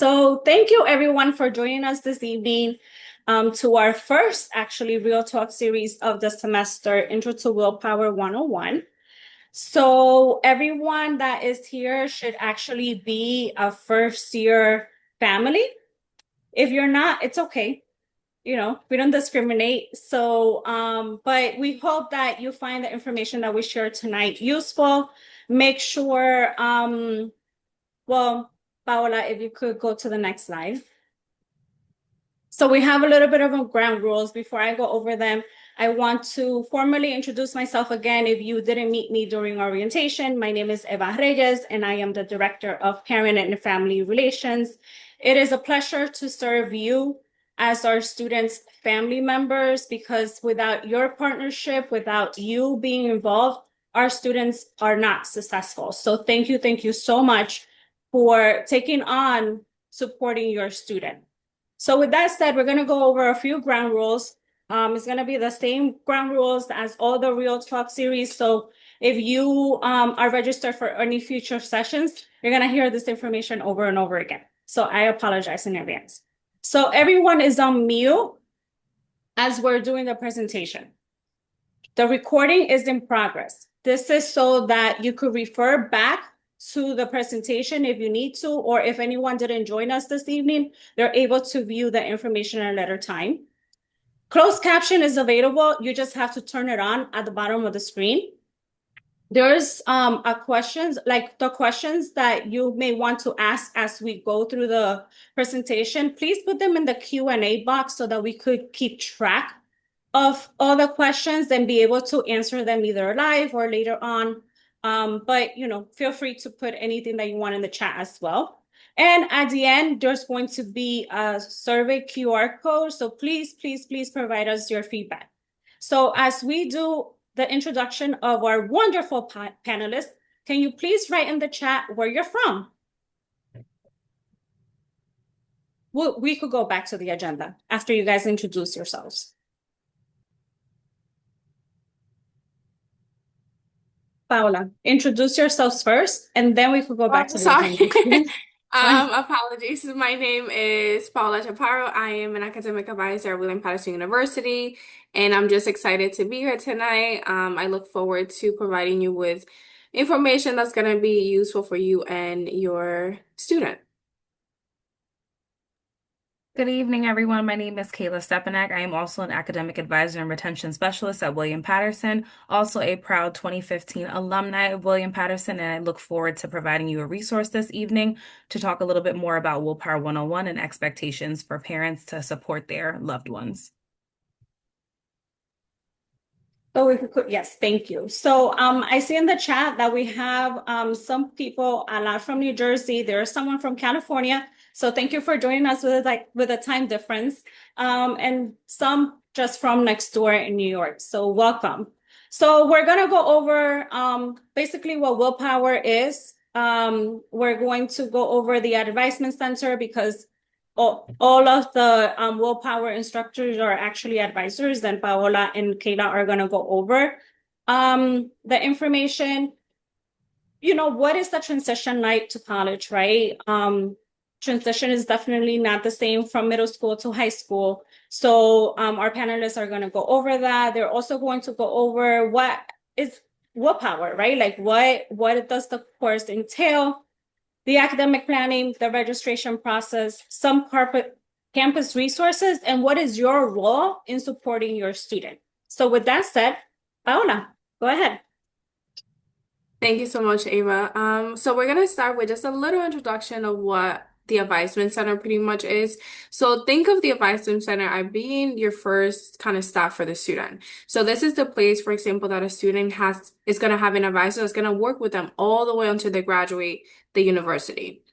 So thank you everyone for joining us this evening to our first actually Real Talk series of the semester, Intro to Willpower 101. So everyone that is here should actually be a first year family. If you're not, it's okay. We don't discriminate. So, but we hope that you find the information that we share tonight useful. Make sure, well, Paola, if you could go to the next slide. So we have a little bit of a ground rules. Before I go over them, I want to formally introduce myself again. If you didn't meet me during orientation, my name is Eva Reyes, and I am the Director of Parent and Family Relations. It is a pleasure to serve you as our students' family members, because without your partnership, without you being involved, our students are not successful. So thank you so much for taking on supporting your student. So with that said, we're going to go over a few ground rules. It's going to be the same ground rules as all the Real Talk series. So if you are registered for any future sessions, you're going to hear this information over and over again. So I apologize in advance. So everyone is on mute as we're doing the presentation. The recording is in progress. This is so that you could refer back to the presentation if you need to, or if anyone didn't join us this evening, they're able to view the information at a later time. Closed caption is available. You just have to turn it on at the bottom of the screen. There's a questions, like the questions that you may want to ask as we go through the presentation. Please put them in the Q&A box so that we could keep track of all the questions and be able to answer them either live or later on. But feel free to put anything that you want in the chat as well. And at the end, there's going to be a survey QR code. So please provide us your feedback. So as we do the introduction of our wonderful panelists, can you please write in the chat where you're from? We could go back to the agenda after you guys introduce yourselves. Paola, introduce yourselves first, and then we could go back to the agenda. Apologies. My name is Paula Chaparro. I am an academic advisor at William Paterson University, and I'm just excited to be here tonight. I look forward to providing you with information that's going to be useful for you and your student. Good evening, everyone. My name is Kayla Stepanek. I am also an academic advisor and retention specialist at William Paterson, also a proud 2015 alumni of William Paterson, and I look forward to providing you a resource this evening to talk a little bit more about Will.Power 101 and expectations for parents to support their loved ones. So if we could, yes, thank you. So I see in the chat that we have some people, a lot from New Jersey. There's someone from California. So thank you for joining us with a time difference, and some just from next door in New York. So welcome. So we're gonna go over basically what Will.Power is. We're going to go over the Advisement Center because all of the Will.Power instructors are actually advisors, and Paola and Kayla are gonna go over the information. What is the transition like to college, right? Transition is definitely not the same from middle school to high school. So our panelists are going to go over that. They're also going to go over what is Will.Power, right? Like what does the course entail, the academic planning, the registration process, some campus resources, and what is your role in supporting your student. So with that said, Paola, go ahead. Thank you so much, Ava. So we're going to start with just a little introduction of what the Advisement Center pretty much is. So think of the Advisement Center as being your first kind of stop for the student. So this is the place, for example, that a student is going to have an advisor that's going to work with them all the way until they graduate the university.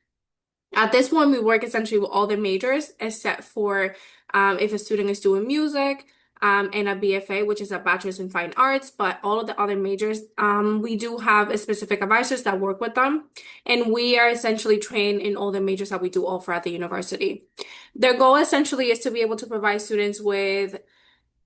At this point, we work essentially with all the majors except for if a student is doing music, and a BFA, which is a Bachelor's in Fine Arts, but all of the other majors, we do have specific advisors that work with them, and we are essentially trained in all the majors that we do offer at the university. Their goal essentially is to be able to provide students with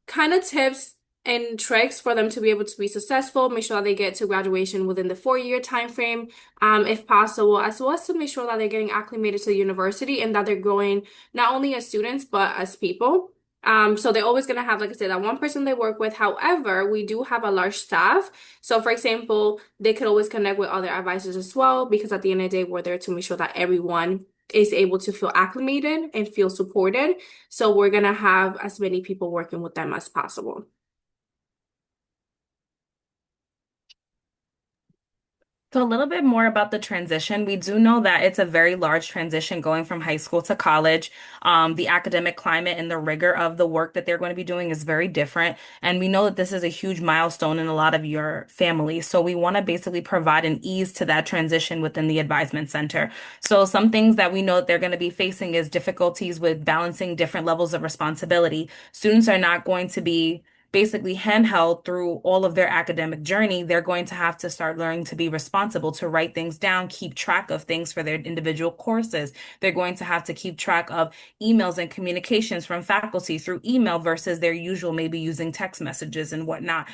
kind of tips and tricks for them to be able to be successful, make sure that they get to graduation within the 4-year time frame, if possible, as well as to make sure that they're getting acclimated to the university and that they're growing not only as students but as people. So they're always going to have, like I said, that one person they work with. However, we do have a large staff. So, for example, they could always connect with other advisors as well, because at the end of the day, we're there to make sure that everyone is able to feel acclimated and feel supported. So we're going to have as many people working with them as possible. So a little bit more about the transition. We do know that it's a very large transition going from high school to college. The academic climate and the rigor of the work that they're going to be doing is very different. And we know that this is a huge milestone in a lot of your families. So we want to basically provide an ease to that transition within the advisement center. So some things that we know that they're going to be facing is difficulties with balancing different levels of responsibility. Students are not going to be basically handheld through all of their academic journey. They're going to have to start learning to be responsible, to write things down, keep track of things for their individual courses. They're going to have to keep track of emails and communications from faculty through email versus their usual maybe using text messages and whatnot.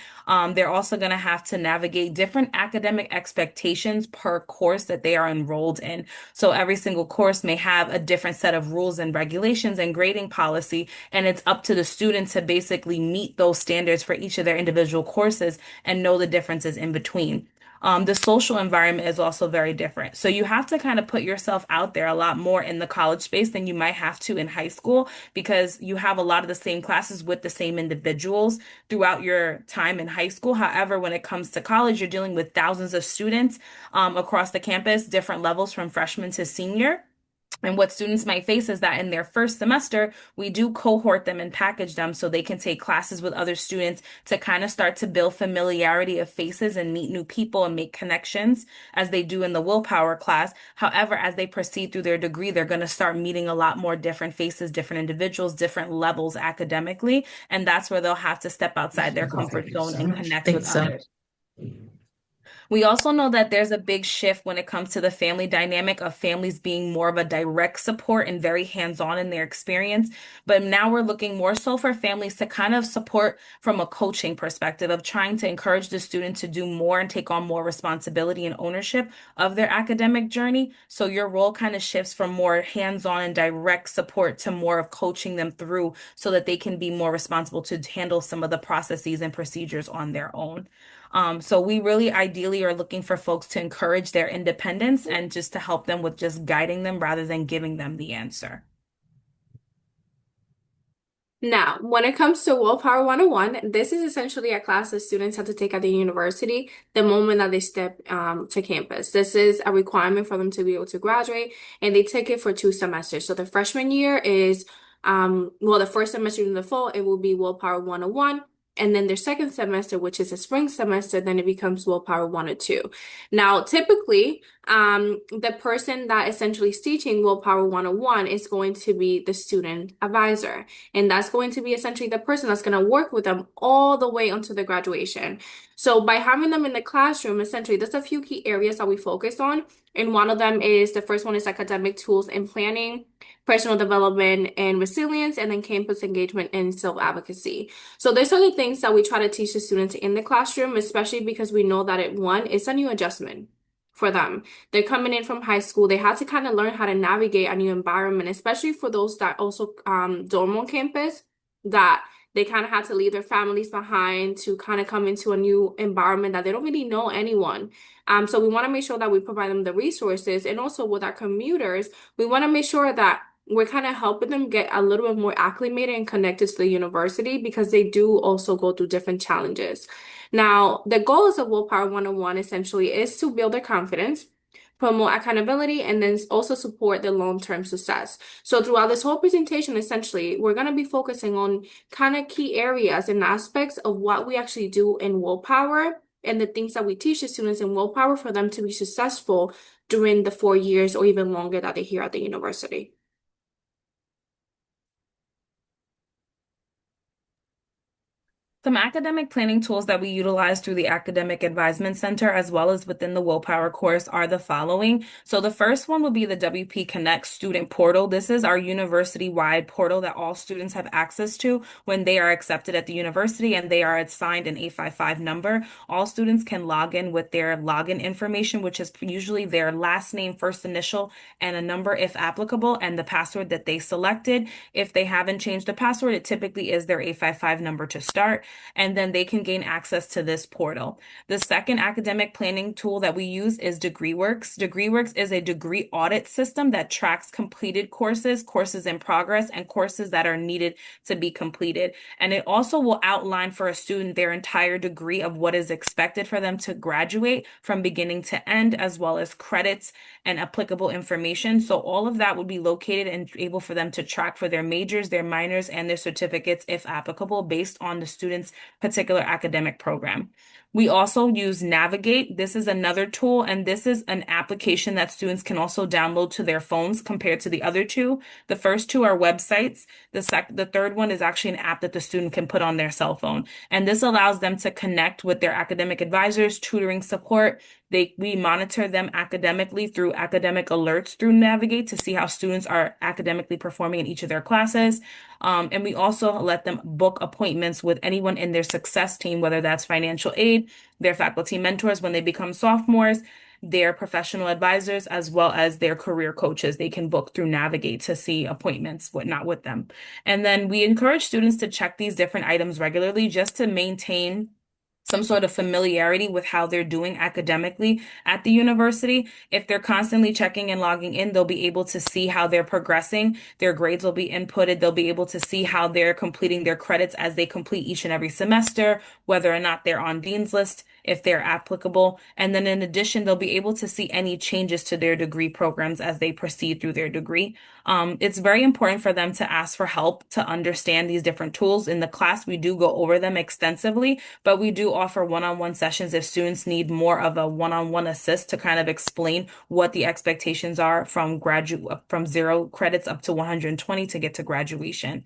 They're also going to have to navigate different academic expectations per course that they are enrolled in. So every single course may have a different set of rules and regulations and grading policy, and it's up to the student to basically meet those standards for each of their individual courses and know the differences in between. The social environment is also very different. So you have to kind of put yourself out there a lot more in the college space than you might have to in high school, because you have a lot of the same classes with the same individuals throughout your time in high school. However, when it comes to college, you're dealing with thousands of students across the campus, different levels from freshman to senior. And what students might face is that in their first semester, we do cohort them and package them so they can take classes with other students to kind of start to build familiarity of faces and meet new people and make connections as they do in the willpower class. However, as they proceed through their degree, they're going to start meeting a lot more different faces, different individuals, different levels academically. And that's where they'll have to step outside their comfort zone and connect with others. We also know that there's a big shift when it comes to the family dynamic of families being more of a direct support and very hands-on in their experience. But now we're looking more so for families to kind of support from a coaching perspective of trying to encourage the student to do more and take on more responsibility and ownership of their academic journey. So your role kind of shifts from more hands-on and direct support to more of coaching them through so that they can be more responsible to handle some of the processes and procedures on their own. So we really ideally are looking for folks to encourage their independence and just to help them with just guiding them rather than giving them the answer. Now, when it comes to Willpower 101, this is essentially a class that students have to take at the university the moment that they step to campus. This is a requirement for them to be able to graduate, and they take it for 2 semesters. So the freshman year is, well, the first semester in the fall, it will be Willpower 101. And then their second semester, which is a spring semester, then it becomes Willpower 102. Now, typically, the person that essentially is teaching Willpower 101 is going to be the student advisor. And that's going to be essentially the person that's going to work with them all the way until the graduation. So by having them in the classroom, essentially, there's a few key areas that we focus on. And one of them is, the first one is academic tools and planning, personal development and resilience, and then campus engagement and self-advocacy. So there's other things that we try to teach the students in the classroom, especially because we know that it's a new adjustment for them. They're coming in from high school. They have to kind of learn how to navigate a new environment, especially for those that also dorm on campus, that they kind of have to leave their families behind to kind of come into a new environment that they don't really know anyone. So we want to make sure that we provide them the resources, and also with our commuters, we want to make sure that we're kind of helping them get a little bit more acclimated and connected to the university, because they do also go through different challenges. Now, the goals of Willpower 101 essentially is to build their confidence, promote accountability, and then also support their long-term success. So throughout this whole presentation, essentially, we're going to be focusing on kind of key areas and aspects of what we actually do in Willpower and the things that we teach the students in Willpower for them to be successful during the 4 years or even longer that they're here at the university. Some academic planning tools that we utilize through the Academic Advisement Center as well as within the Will.Power course are the following. So the first one will be the WP Connect student portal. This is our university-wide portal that all students have access to when they are accepted at the university and they are assigned an 855 number. All students can log in with their login information, which is usually their last name, first initial, and a number if applicable, and the password that they selected. If they haven't changed the password, it typically is their 855 number to start, and then they can gain access to this portal. The second academic planning tool that we use is DegreeWorks. DegreeWorks is a degree audit system that tracks completed courses, courses in progress, and courses that are needed to be completed. And it also will outline for a student their entire degree of what is expected for them to graduate from beginning to end, as well as credits and applicable information. So all of that would be located and able for them to track for their majors, their minors, and their certificates, if applicable, based on the student's particular academic program. We also use Navigate. This is another tool, and this is an application that students can also download to their phones compared to the other two. The first two are websites. The third one is actually an app that the student can put on their cell phone. And this allows them to connect with their academic advisors, tutoring support. We monitor them academically through academic alerts through Navigate to see how students are academically performing in each of their classes. And we also let them book appointments with anyone in their success team, whether that's financial aid, their faculty mentors when they become sophomores, their professional advisors, as well as their career coaches. They can book through Navigate to see appointments, whatnot with them. And then we encourage students to check these different items regularly just to maintain some sort of familiarity with how they're doing academically at the university. If they're constantly checking and logging in, they'll be able to see how they're progressing. Their grades will be inputted. They'll be able to see how they're completing their credits as they complete each and every semester, whether or not they're on Dean's List, if they're applicable. And then in addition, they'll be able to see any changes to their degree programs as they proceed through their degree. It's very important for them to ask for help to understand these different tools. In the class, we do go over them extensively, but we do offer one-on-one sessions if students need more of a one-on-one assist to kind of explain what the expectations are from 0 credits up to 120 to get to graduation.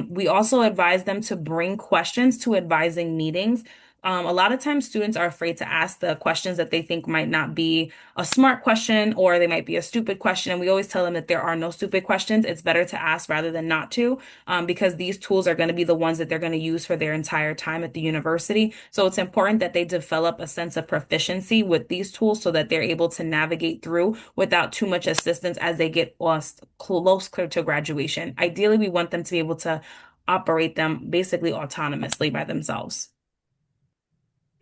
We also advise them to bring questions to advising meetings. A lot of times students are afraid to ask the questions that they think might not be a smart question, or they might be a stupid question. And we always tell them that there are no stupid questions. It's better to ask rather than not to, because these tools are going to be the ones that they're going to use for their entire time at the university. So it's important that they develop a sense of proficiency with these tools so that they're able to navigate through without too much assistance as they get close to graduation. Ideally, we want them to be able to operate them basically autonomously by themselves.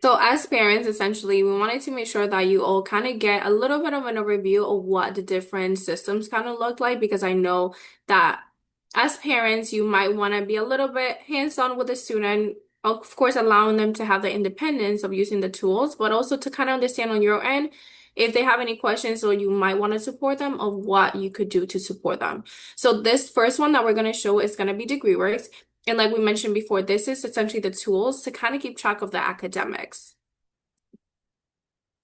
So as parents, essentially, we wanted to make sure that you all kind of get a little bit of an overview of what the different systems kind of look like, because I know that as parents, you might want to be a little bit hands-on with the student, of course, allowing them to have the independence of using the tools, but also to kind of understand on your end if they have any questions or you might want to support them of what you could do to support them. So this first one that we're going to show is going to be DegreeWorks. And like we mentioned before, this is essentially the tools to kind of keep track of the academics.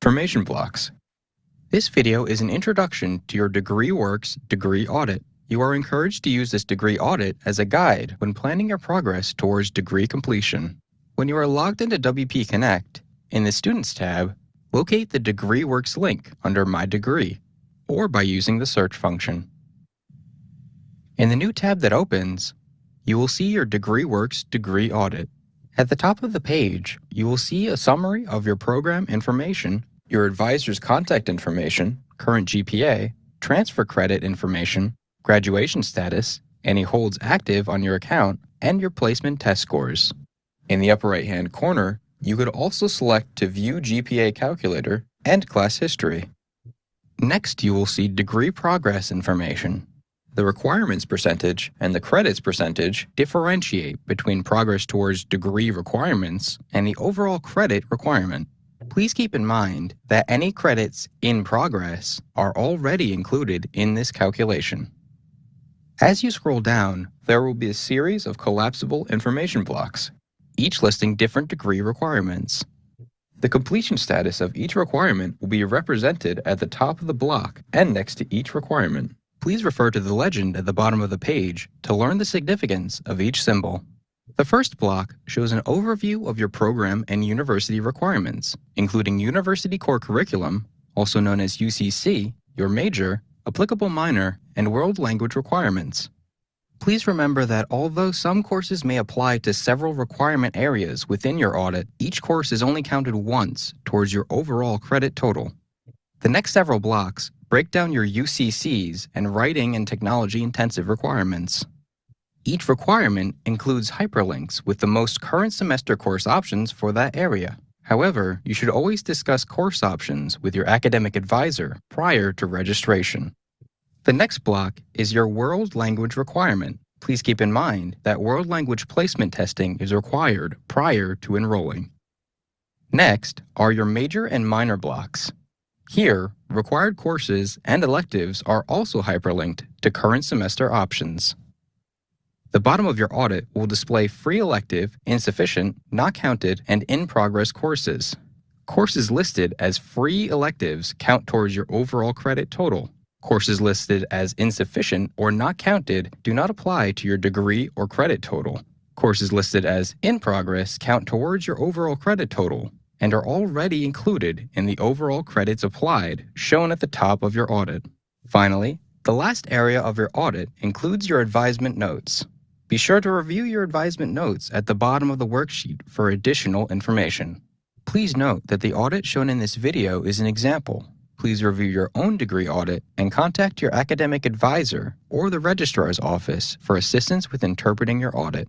Information blocks. This video is an introduction to your DegreeWorks degree audit. You are encouraged to use this degree audit as a guide when planning your progress towards degree completion. When you are logged into WP Connect, in the Students tab, locate the DegreeWorks link under My Degree, or by using the search function. In the new tab that opens, you will see your DegreeWorks degree audit. At the top of the page, you will see a summary of your program information, your advisor's contact information, current GPA, transfer credit information, graduation status, any holds active on your account, and your placement test scores. In the upper right-hand corner, you could also select to view GPA calculator and class history. Next, you will see degree progress information. The requirements percentage and the credits percentage differentiate between progress towards degree requirements and the overall credit requirement. Please keep in mind that any credits in progress are already included in this calculation. As you scroll down, there will be a series of collapsible information blocks, each listing different degree requirements. The completion status of each requirement will be represented at the top of the block and next to each requirement. Please refer to the legend at the bottom of the page to learn the significance of each symbol. The first block shows an overview of your program and university requirements, including University Core Curriculum, also known as UCC, your major, applicable minor, and world language requirements. Please remember that although some courses may apply to several requirement areas within your audit, each course is only counted once towards your overall credit total. The next several blocks break down your UCCs and writing and technology intensive requirements. Each requirement includes hyperlinks with the most current semester course options for that area. However, you should always discuss course options with your academic advisor prior to registration. The next block is your world language requirement. Please keep in mind that world language placement testing is required prior to enrolling. Next are your major and minor blocks. Here, required courses and electives are also hyperlinked to current semester options. The bottom of your audit will display free elective, insufficient, not counted, and in-progress courses. Courses listed as free electives count towards your overall credit total. Courses listed as insufficient or not counted do not apply to your degree or credit total. Courses listed as in progress count towards your overall credit total and are already included in the overall credits applied shown at the top of your audit. Finally, the last area of your audit includes your advisement notes. Be sure to review your advisement notes at the bottom of the worksheet for additional information. Please note that the audit shown in this video is an example. Please review your own degree audit and contact your academic advisor or the registrar's office for assistance with interpreting your audit.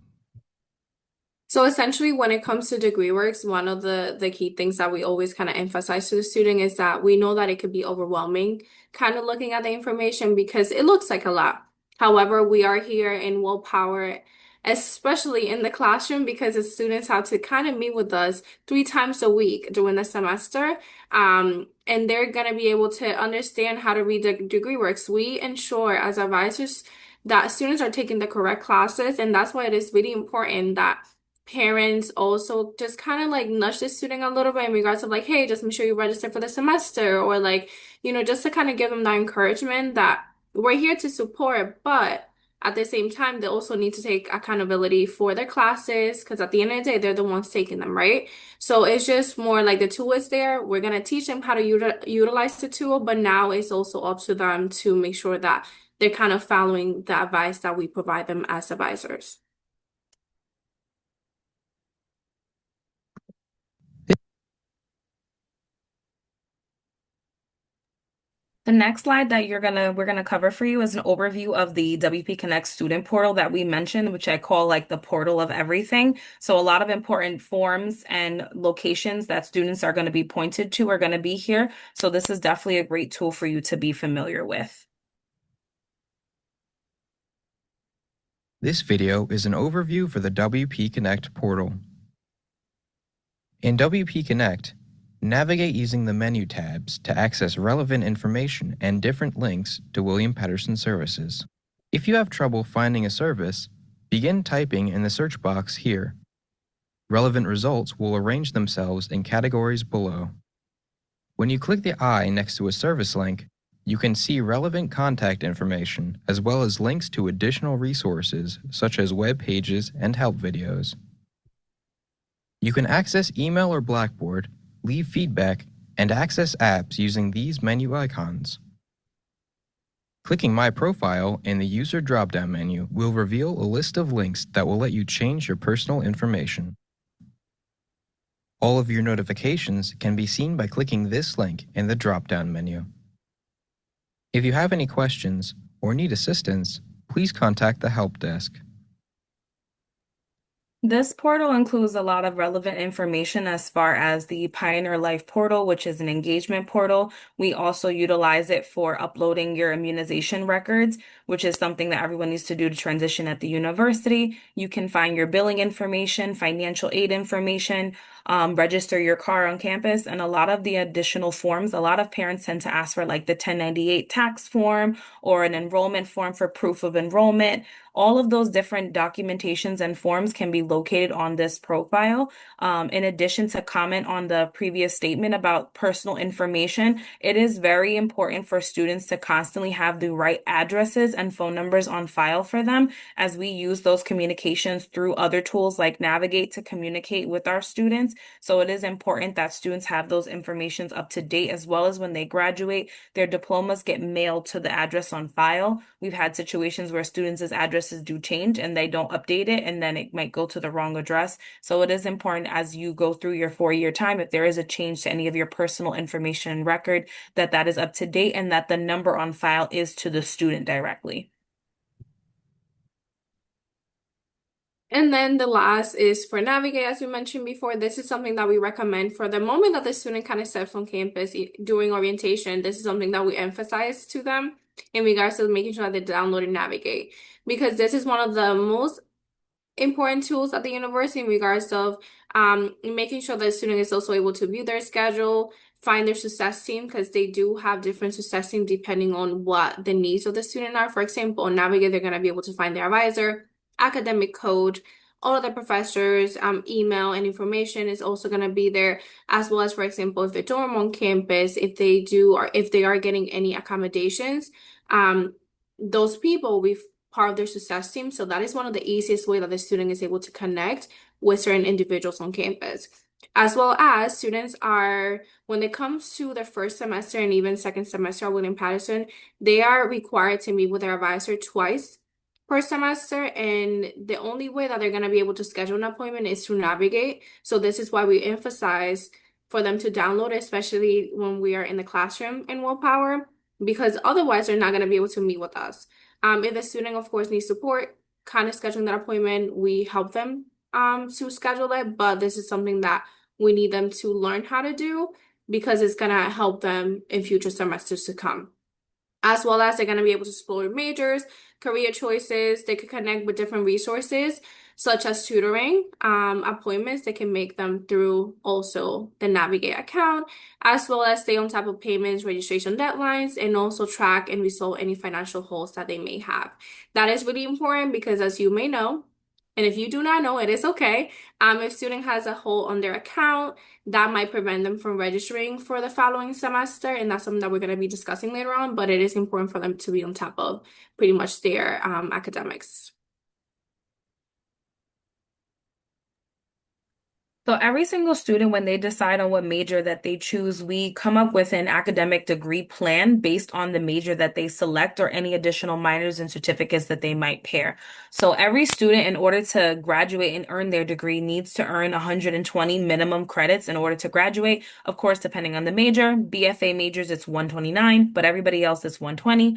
So essentially, when it comes to degree works, one of the key things that we always kind of emphasize to the student is that we know that it could be overwhelming kind of looking at the information because it looks like a lot. However, we are here in Will.Power, especially in the classroom, because the students have to kind of meet with us 3 times a week during the semester. And they're going to be able to understand how to read the degree works. We ensure as advisors that students are taking the correct classes, and that's why it is really important that parents also just kind of like nudge the student a little bit in regards of like, hey, just make sure you register for the semester, or like, just to kind of give them that encouragement that we're here to support, but at the same time, they also need to take accountability for their classes because at the end of the day, they're the ones taking them, right? So it's just more like the tool is there. We're going to teach them how to utilize the tool, but now it's also up to them to make sure that they're kind of following the advice that we provide them as advisors. The next slide that we're gonna cover for you is an overview of the WP Connect student portal that we mentioned, which I call like the portal of everything. So a lot of important forms and locations that students are going to be pointed to are going to be here. So this is definitely a great tool for you to be familiar with. This video is an overview for the WP Connect portal. In WP Connect, navigate using the menu tabs to access relevant information and different links to William Paterson services. If you have trouble finding a service, begin typing in the search box here. Relevant results will arrange themselves in categories below. When you click the eye next to a service link, you can see relevant contact information as well as links to additional resources such as web pages and help videos. You can access email or Blackboard, leave feedback, and access apps using these menu icons. Clicking My Profile in the User drop-down menu will reveal a list of links that will let you change your personal information. All of your notifications can be seen by clicking this link in the drop-down menu. If you have any questions or need assistance, please contact the help desk. This portal includes a lot of relevant information as far as the Pioneer Life portal, which is an engagement portal. We also utilize it for uploading your immunization records, which is something that everyone needs to do to transition at the university. You can find your billing information, financial aid information, register your car on campus, and a lot of the additional forms. A lot of parents tend to ask for like the 1098 tax form or an enrollment form for proof of enrollment. All of those different documentations and forms can be located on this profile. In addition to comment on the previous statement about personal information, it is very important for students to constantly have the right addresses and phone numbers on file for them, as we use those communications through other tools like Navigate to communicate with our students. So it is important that students have those informations up to date, as well as when they graduate, their diplomas get mailed to the address on file. We've had situations where students' addresses do change and they don't update it, and then it might go to the wrong address. So it is important as you go through your 4-year time, if there is a change to any of your personal information and record, that that is up to date and that the number on file is to the student directly. And then the last is for Navigate, as we mentioned before. This is something that we recommend for the moment that the student kind of steps on campus during orientation. This is something that we emphasize to them in regards to making sure that they download and Navigate, because this is one of the most important tools at the university in regards of making sure that the student is also able to view their schedule, find their success team, because they do have different success teams depending on what the needs of the student are. For example, on Navigate, they're going to be able to find their advisor, academic coach, all of the professors, email and information is also going to be there, as well as, for example, if they dorm on campus, if they do, or if they are getting any accommodations, those people will be part of their success team. So that is one of the easiest way that the student is able to connect with certain individuals on campus. As well as students are, when it comes to their first semester and even second semester at William Paterson, they are required to meet with their advisor twice per semester, and the only way that they're going to be able to schedule an appointment is through Navigate. So this is why we emphasize for them to download, especially when we are in the classroom in Will.Power, because otherwise they're not going to be able to meet with us. If the student, of course, needs support, kind of scheduling that appointment, we help them to schedule it, but this is something that we need them to learn how to do, because it's going to help them in future semesters to come. As well as they're going to be able to explore majors, career choices. They could connect with different resources, such as tutoring, appointments. They can make them through also the Navigate account, as well as stay on top of payments, registration deadlines, and also track and resolve any financial holes that they may have. That is really important because, as you may know, and if you do not know, it is okay. If a student has a hole on their account, that might prevent them from registering for the following semester, and that's something that we're going to be discussing later on, but it is important for them to be on top of pretty much their academics. So every single student, when they decide on what major that they choose, we come up with an academic degree plan based on the major that they select or any additional minors and certificates that they might pair. So every student, in order to graduate and earn their degree, needs to earn 120 minimum credits in order to graduate. Of course, depending on the major, BFA majors, it's 129, but everybody else is 120.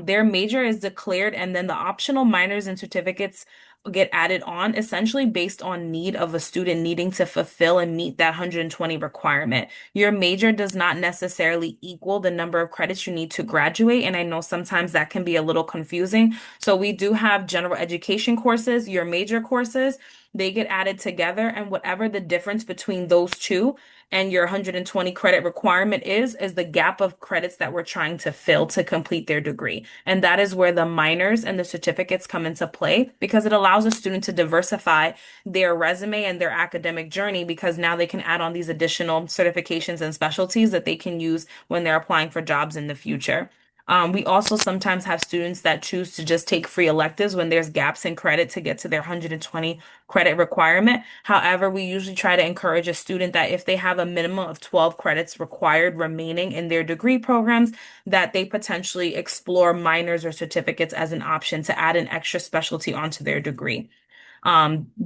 Their major is declared, and then the optional minors and certificates get added on essentially based on need of a student needing to fulfill and meet that 120 requirement. Your major does not necessarily equal the number of credits you need to graduate, and I know sometimes that can be a little confusing. So we do have general education courses, your major courses, they get added together, and whatever the difference between those two and your 120 credit requirement is the gap of credits that we're trying to fill to complete their degree. And that is where the minors and the certificates come into play, because it allows a student to diversify their resume and their academic journey, because now they can add on these additional certifications and specialties that they can use when they're applying for jobs in the future. We also sometimes have students that choose to just take free electives when there's gaps in credit to get to their 120 credit requirement. However, we usually try to encourage a student that if they have a minimum of 12 credits required remaining in their degree programs, that they potentially explore minors or certificates as an option to add an extra specialty onto their degree.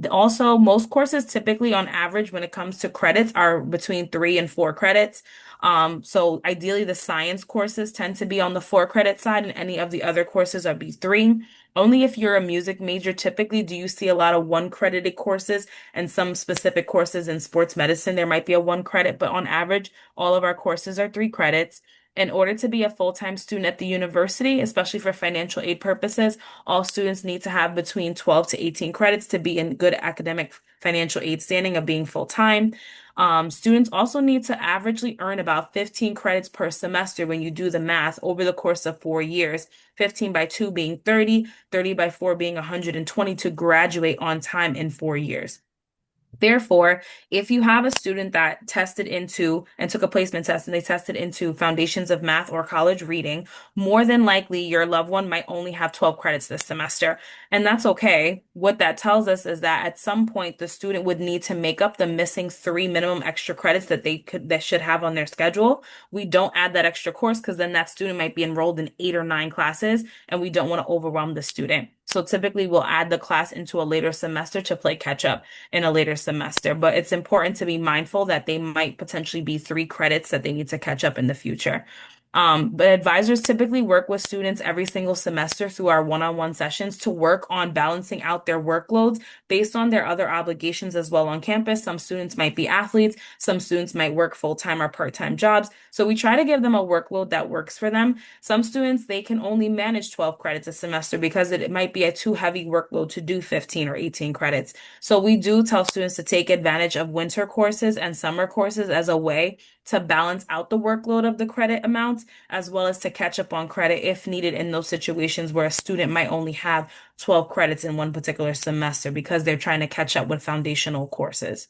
Also, most courses typically on average when it comes to credits are between 3 and 4 credits. So ideally the science courses tend to be on the 4 credit side, and any of the other courses are be 3. Only if you're a music major, typically do you see a lot of 1 credited courses, and some specific courses in sports medicine, there might be a 1 credit, but on average, all of our courses are 3 credits. In order to be a full-time student at the university, especially for financial aid purposes, all students need to have between 12 to 18 credits to be in good academic financial aid standing of being full-time. Students also need to averagely earn about 15 credits per semester when you do the math over the course of 4 years, 15 by 2 being 30, 30 by 4 being 120 to graduate on time in 4 years. Therefore, if you have a student that tested into and took a placement test and they tested into foundations of math or college reading, more than likely your loved one might only have 12 credits this semester. And that's okay. What that tells us is that at some point the student would need to make up the missing 3 minimum extra credits that should have on their schedule. We don't add that extra course because then that student might be enrolled in 8 or 9 classes, and we don't want to overwhelm the student. So typically we'll add the class into a later semester to play catch up in a later semester. But it's important to be mindful that they might potentially be 3 credits that they need to catch up in the future. But advisors typically work with students every single semester through our one-on-one sessions to work on balancing out their workloads based on their other obligations as well on campus. Some students might be athletes, some students might work full-time or part-time jobs. So we try to give them a workload that works for them. Some students, they can only manage 12 credits a semester because it might be a too heavy workload to do 15 or 18 credits. So we do tell students to take advantage of winter courses and summer courses as a way to balance out the workload of the credit amounts, as well as to catch up on credit if needed in those situations where a student might only have 12 credits in one particular semester because they're trying to catch up with foundational courses.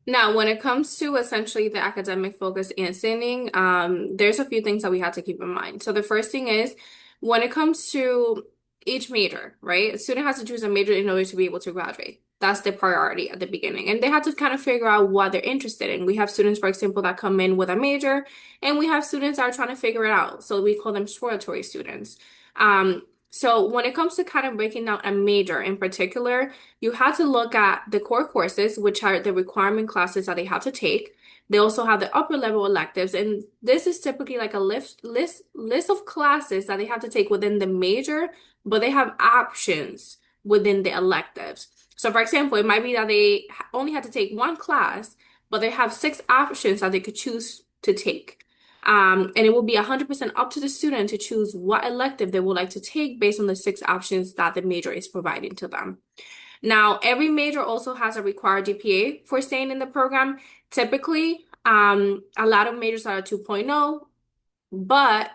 Now, when it comes to essentially the academic focus and standing, there's a few things that we have to keep in mind. So the first thing is when it comes to each major, right? A student has to choose a major in order to be able to graduate. That's the priority at the beginning. And they have to kind of figure out what they're interested in. We have students, for example, that come in with a major, and we have students that are trying to figure it out. So we call them exploratory students. So when it comes to kind of breaking down a major in particular, you have to look at the core courses, which are the requirement classes that they have to take. They also have the upper level electives, and this is typically like a list of classes that they have to take within the major, but they have options within the electives. So for example, it might be that they only had to take one class, but they have 6 options that they could choose to take. And it will be 100% up to the student to choose what elective they would like to take based on the 6 options that the major is providing to them. Now, every major also has a required GPA for staying in the program. Typically, a lot of majors are 2.0, but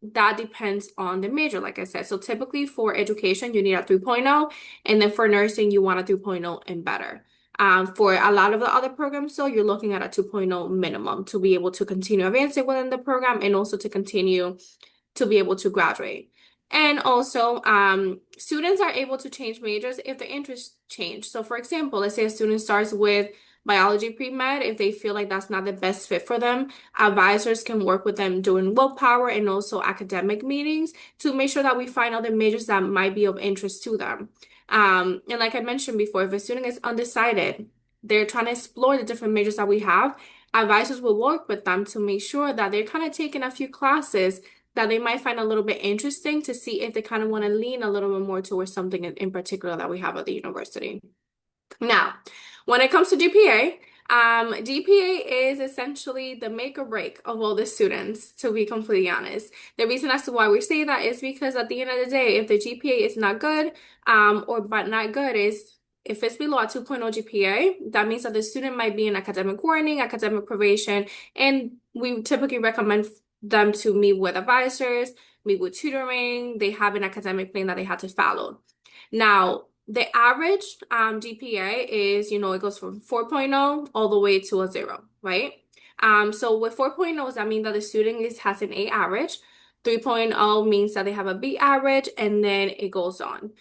that depends on the major, like I said. So typically for education, you need a 3.0, and then for nursing, you want a 3.0 and better. For a lot of the other programs, so you're looking at a 2.0 minimum to be able to continue advancing within the program and also to continue to be able to graduate. And also, students are able to change majors if their interests change. So for example, let's say a student starts with biology pre-med. If they feel like that's not the best fit for them, advisors can work with them during Will.Power and also academic meetings to make sure that we find other majors that might be of interest to them. And like I mentioned before, if a student is undecided, they're trying to explore the different majors that we have, advisors will work with them to make sure that they're kind of taking a few classes that they might find a little bit interesting to see if they kind of want to lean a little bit more towards something in particular that we have at the university. Now, when it comes to GPA, GPA is essentially the make or break of all the students, to be completely honest. The reason as to why we say that is because at the end of the day, if the GPA is not good, but not good is if it's below a 2.0 GPA, that means that the student might be in academic warning, academic probation, and we typically recommend them to meet with advisors, meet with tutoring. They have an academic plan that they have to follow. Now, the average GPA is, it goes from 4.0 all the way to a 0, right? So with 4.0s, that means that the student has an A average. 3.0 means that they have a B average, and then it goes on.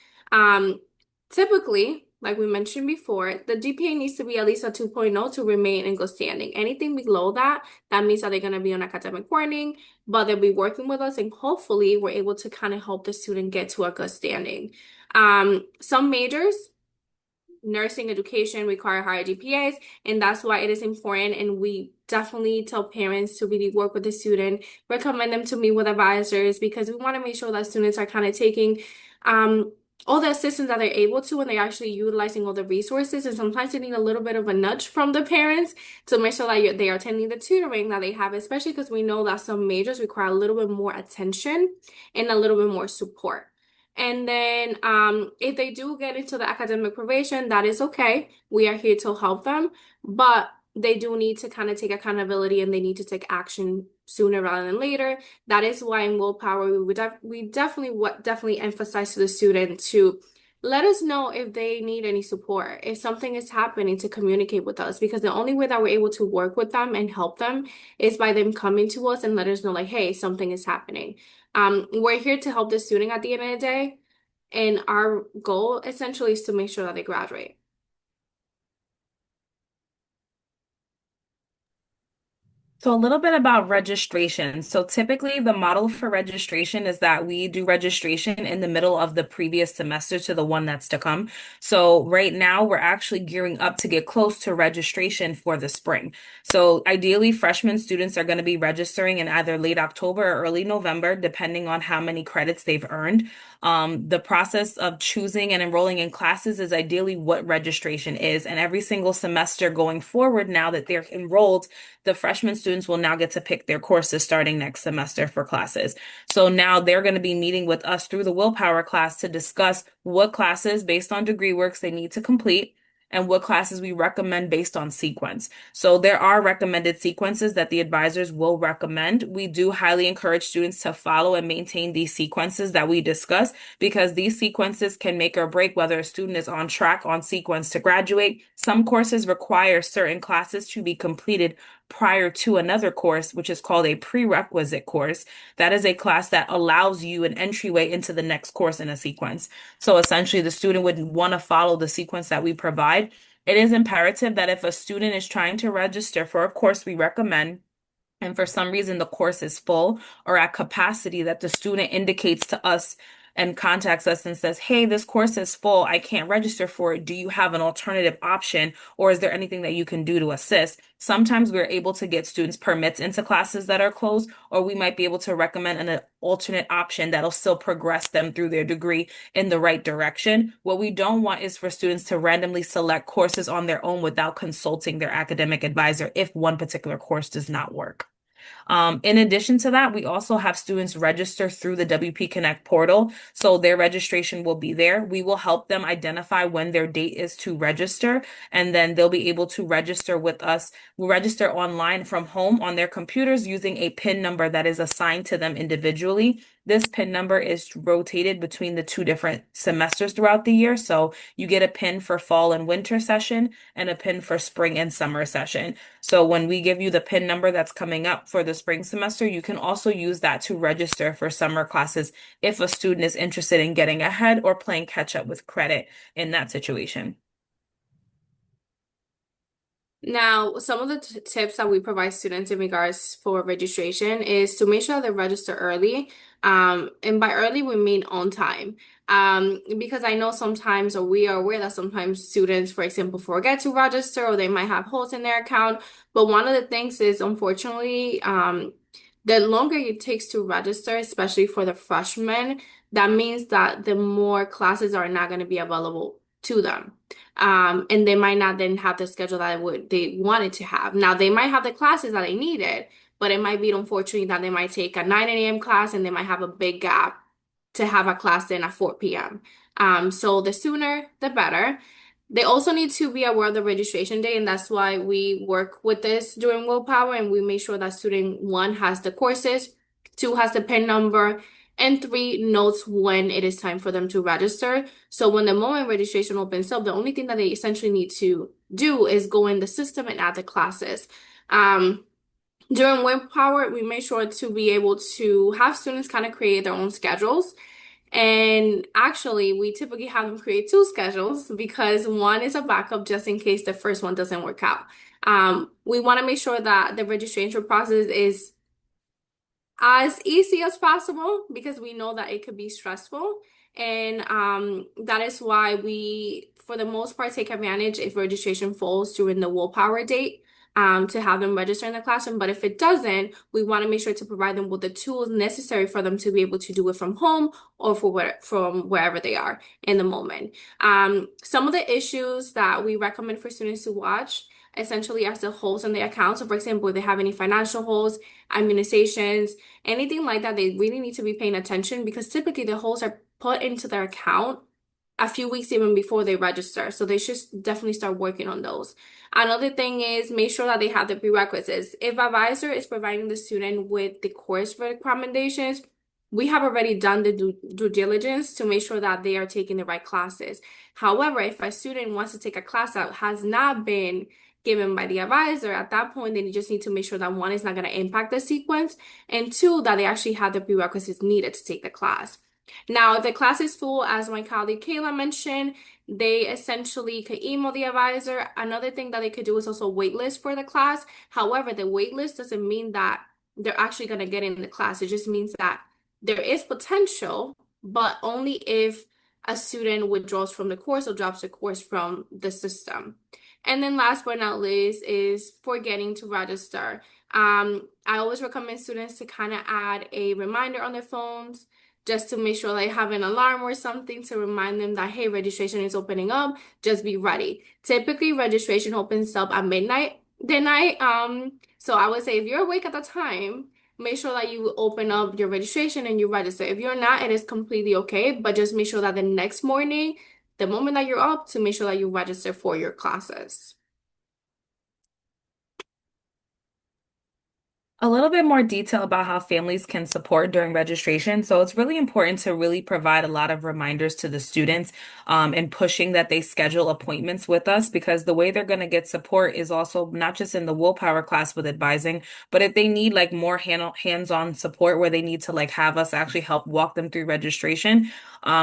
Typically, like we mentioned before, the GPA needs to be at least a 2.0 to remain in good standing. Anything below that, that means that they're going to be on academic warning, but they'll be working with us, and hopefully we're able to kind of help the student get to a good standing. Some majors, nursing education, require higher GPAs, and that's why it is important, and we definitely tell parents to really work with the student, recommend them to meet with advisors, because we want to make sure that students are kind of taking all the assistance that they're able to, and they're actually utilizing all the resources. And sometimes they need a little bit of a nudge from the parents to make sure that they are attending the tutoring that they have, especially because we know that some majors require a little bit more attention and a little bit more support. And then if they do get into the academic probation, that is okay. We are here to help them, but they do need to kind of take accountability and they need to take action sooner rather than later. That is why in Will.Power, we definitely emphasize to the student to let us know if they need any support, if something is happening, to communicate with us, because the only way that we're able to work with them and help them is by them coming to us and let us know like, hey, something is happening. We're here to help the student at the end of the day, and our goal essentially is to make sure that they graduate. So a little bit about registration. So typically the model for registration is that we do registration in the middle of the previous semester to the one that's to come. So right now we're actually gearing up to get close to registration for the spring. So ideally freshman students are going to be registering in either late October or early November, depending on how many credits they've earned. The process of choosing and enrolling in classes is ideally what registration is. And every single semester going forward, now that they're enrolled, the freshman students will now get to pick their courses starting next semester for classes. So now they're going to be meeting with us through the Will.Power class to discuss what classes based on degree works they need to complete and what classes we recommend based on sequence. So there are recommended sequences that the advisors will recommend. We do highly encourage students to follow and maintain these sequences that we discuss, because these sequences can make or break whether a student is on track on sequence to graduate. Some courses require certain classes to be completed prior to another course, which is called a prerequisite course. That is a class that allows you an entryway into the next course in a sequence. So essentially, the student would want to follow the sequence that we provide. It is imperative that if a student is trying to register for a course we recommend, and for some reason the course is full or at capacity, that the student indicates to us and contacts us and says, hey, this course is full, I can't register for it. Do you have an alternative option, or is there anything that you can do to assist? Sometimes we're able to get students permits into classes that are closed, or we might be able to recommend an alternate option that'll still progress them through their degree in the right direction. What we don't want is for students to randomly select courses on their own without consulting their academic advisor if one particular course does not work. In addition to that, we also have students register through the WP Connect portal. So their registration will be there. We will help them identify when their date is to register, and then they'll be able to register with us. We'll register online from home on their computers using a PIN number that is assigned to them individually. This PIN number is rotated between the two different semesters throughout the year. So you get a PIN for fall and winter session and a PIN for spring and summer session. So when we give you the PIN number that's coming up for the spring semester, you can also use that to register for summer classes if a student is interested in getting ahead or playing catch up with credit in that situation. Now, some of the tips that we provide students in regards for registration is to make sure they register early. And by early, we mean on time. Because I know sometimes, or we are aware that sometimes students, for example, forget to register, or they might have holes in their account. But one of the things is, unfortunately, the longer it takes to register, especially for the freshmen, that means that the more classes are not going to be available to them. And they might not then have the schedule that they wanted to have. Now, they might have the classes that they needed, but it might be unfortunate that they might take a 9 a.m. class and they might have a big gap to have a class in at 4 p.m. So the sooner, the better. They also need to be aware of the registration day, and that's why we work with this during Will.Power, and we make sure that student 1 has the courses, 2 has the PIN number, and 3 notes when it is time for them to register. So when the moment registration opens up, the only thing that they essentially need to do is go in the system and add the classes. During Will.Power, we make sure to be able to have students kind of create their own schedules. And actually, we typically have them create 2 schedules because one is a backup just in case the first one doesn't work out. We want to make sure that the registration process is as easy as possible because we know that it could be stressful. And that is why we, for the most part, take advantage if registration falls during the Will.Power date. to have them register in the classroom. But if it doesn't, we want to make sure to provide them with the tools necessary for them to be able to do it from home or from wherever they are in the moment. Some of the issues that we recommend for students to watch essentially are the holes in their account. So for example, if they have any financial holes, immunizations, anything like that, they really need to be paying attention because typically the holes are put into their account a few weeks even before they register. So they should definitely start working on those. Another thing is make sure that they have the prerequisites. If advisor is providing the student with the course recommendations, we have already done the due diligence to make sure that they are taking the right classes. However, if a student wants to take a class that has not been given by the advisor, at that point, they just need to make sure that one, is not going to impact the sequence, and two, that they actually have the prerequisites needed to take the class. Now, if the class is full, as my colleague Kayla mentioned, they essentially could email the advisor. Another thing that they could do is also waitlist for the class. However, the waitlist doesn't mean that they're actually going to get in the class. It just means that there is potential, but only if a student withdraws from the course or drops the course from the system. And then last but not least is forgetting to register. I always recommend students to kind of add a reminder on their phones just to make sure they have an alarm or something to remind them that, hey, registration is opening up, just be ready. Typically, registration opens up at midnight the night. So I would say if you're awake at the time, make sure that you open up your registration and you register. If you're not, it is completely okay, but just make sure that the next morning, the moment that you're up, to make sure that you register for your classes. A little bit more detail about how families can support during registration. So it's really important to really provide a lot of reminders to the students and pushing that they schedule appointments with us, because the way they're going to get support is also not just in the willpower class with advising, but if they need like more hands-on support where they need to like have us actually help walk them through registration,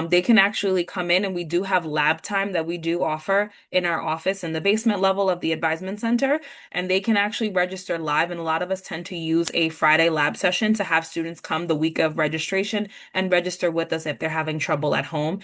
they can actually come in, and we do have lab time that we do offer in our office in the basement level of the advisement center, and they can actually register live. And a lot of us tend to use a Friday lab session to have students come the week of registration and register with us if they're having trouble at home.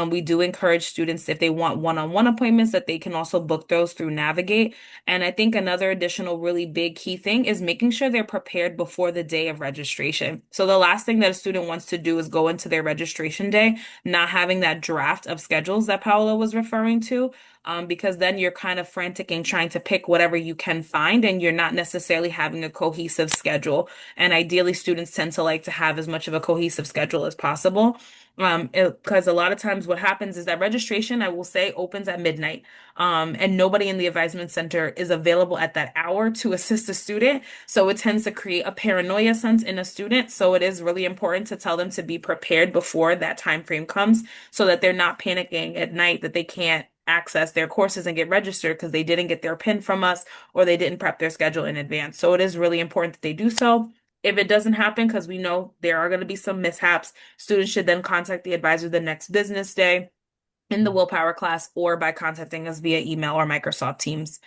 We do encourage students, if they want one-on-one appointments, that they can also book those through Navigate. And I think another additional really big key thing is making sure they're prepared before the day of registration. So the last thing that a student wants to do is go into their registration day not having that draft of schedules that Paola was referring to, because then you're kind of frantic and trying to pick whatever you can find, and you're not necessarily having a cohesive schedule. And ideally, students tend to like to have as much of a cohesive schedule as possible. Because a lot of times what happens is that registration, I will say, opens at midnight. And nobody in the advisement center is available at that hour to assist a student. So it tends to create a paranoia sense in a student. So it is really important to tell them to be prepared before that time frame comes, so that they're not panicking at night that they can't access their courses and get registered because they didn't get their PIN from us or they didn't prep their schedule in advance. So it is really important that they do so. If it doesn't happen, because we know there are going to be some mishaps, students should then contact the advisor the next business day in the willpower class or by contacting us via email or Microsoft Teams.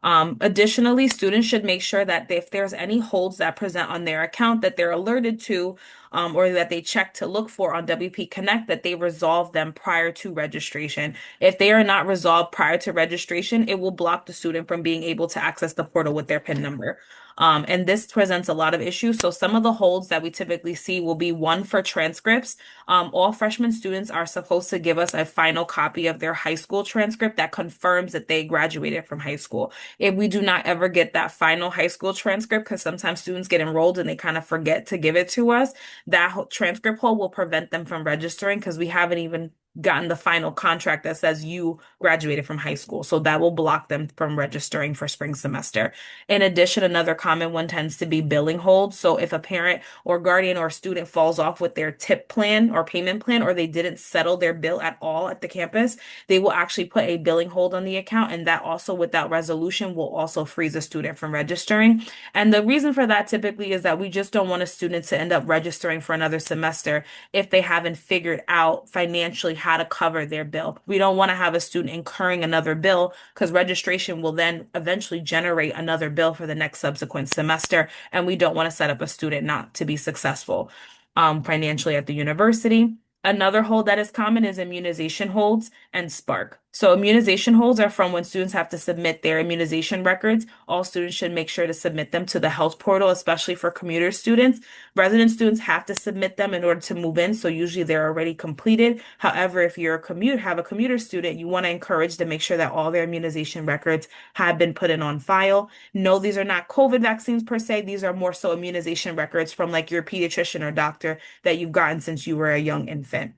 Additionally, students should make sure that if there's any holds that present on their account that they're alerted to, or that they check to look for on WP Connect, that they resolve them prior to registration. If they are not resolved prior to registration, it will block the student from being able to access the portal with their PIN number. And this presents a lot of issues. So some of the holds that we typically see will be one for transcripts. All freshman students are supposed to give us a final copy of their high school transcript that confirms that they graduated from high school. If we do not ever get that final high school transcript, because sometimes students get enrolled and they kind of forget to give it to us, that transcript hold will prevent them from registering because we haven't even gotten the final contract that says you graduated from high school. So that will block them from registering for spring semester. In addition, another common one tends to be billing hold. So if a parent or guardian or student falls off with their tip plan or payment plan, or they didn't settle their bill at all at the campus, they will actually put a billing hold on the account. And that also, without resolution, will also freeze a student from registering. And the reason for that typically is that we just don't want a student to end up registering for another semester if they haven't figured out financially how to cover their bill. We don't want to have a student incurring another bill, because registration will then eventually generate another bill for the next subsequent semester. And we don't want to set up a student not to be successful financially at the university. Another hold that is common is immunization holds and Spark. So immunization holds are from when students have to submit their immunization records. All students should make sure to submit them to the health portal, especially for commuter students. Resident students have to submit them in order to move in, so usually they're already completed. However, if you're have a commuter student, you want to encourage to make sure that all their immunization records have been put in on file. No, these are not COVID vaccines per se. These are more so immunization records from like your pediatrician or doctor that you've gotten since you were a young infant.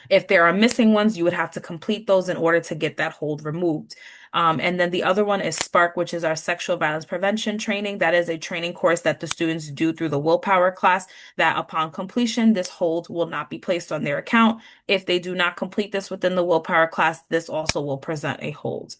If there are missing ones, you would have to complete those in order to get that hold removed. And then the other one is Spark, which is our sexual violence prevention training. That is a training course that the students do through the Will.Power class, that upon completion, this hold will not be placed on their account. If they do not complete this within the Will.Power class, this also will present a hold.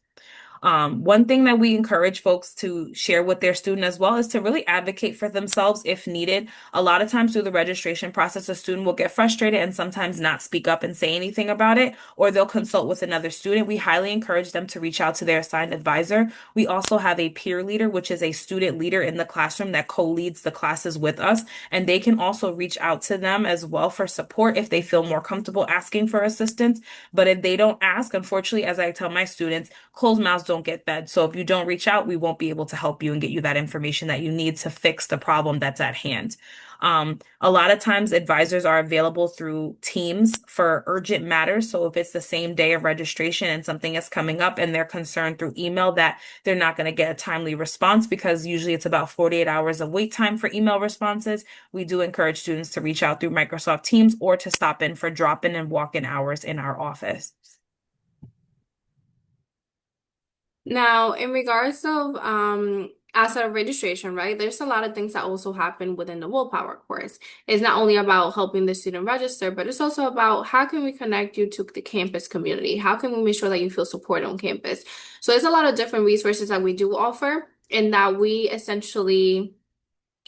One thing that we encourage folks to share with their student as well is to really advocate for themselves if needed. A lot of times through the registration process, a student will get frustrated and sometimes not speak up and say anything about it, or they'll consult with another student. We highly encourage them to reach out to their assigned advisor. We also have a peer leader, which is a student leader in the classroom that co-leads the classes with us, and they can also reach out to them as well for support if they feel more comfortable asking for assistance. But if they don't ask, unfortunately, as I tell my students, closed mouths don't get fed. So if you don't reach out, we won't be able to help you and get you that information that you need to fix the problem that's at hand. A lot of times advisors are available through Teams for urgent matters. So if it's the same day of registration and something is coming up and they're concerned through email that they're not going to get a timely response, because usually it's about 48 hours of wait time for email responses, we do encourage students to reach out through Microsoft Teams or to stop in for drop-in and walk-in hours in our office. Now, in regards of asset registration, right? There's a lot of things that also happen within the Will.Power course. It's not only about helping the student register, but it's also about how can we connect you to the campus community? How can we make sure that you feel supported on campus? So there's a lot of different resources that we do offer and that we essentially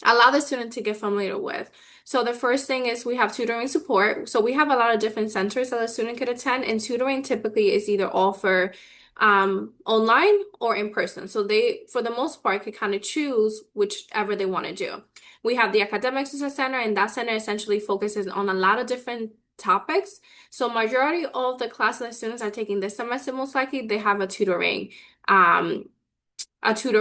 allow the student to get familiar with. So the first thing is we have tutoring support. So we have a lot of different centers that a student could attend, and tutoring typically is either offered online or in person. So they, for the most part, could kind of choose whichever they want to do. We have the Academic Success Center, and that center essentially focuses on a lot of different topics. So majority of the classes that students are taking this semester, most likely they have a tutor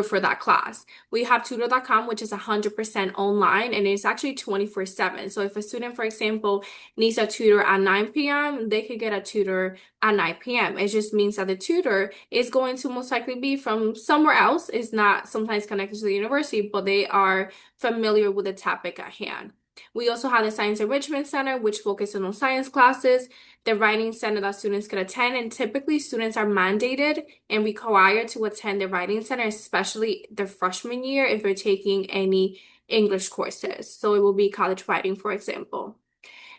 for that class. We have tutor.com, which is 100% online, and it's actually 24/7. So if a student, for example, needs a tutor at 9 p.m., they could get a tutor at 9 p.m. It just means that the tutor is going to most likely be from somewhere else. It's not sometimes connected to the university, but they are familiar with the topic at hand. We also have the Science Enrichment Center, which focuses on science classes, the writing center that students could attend, and typically students are mandated and required to attend the writing center, especially their freshman year if they're taking any English courses. So it will be college writing, for example.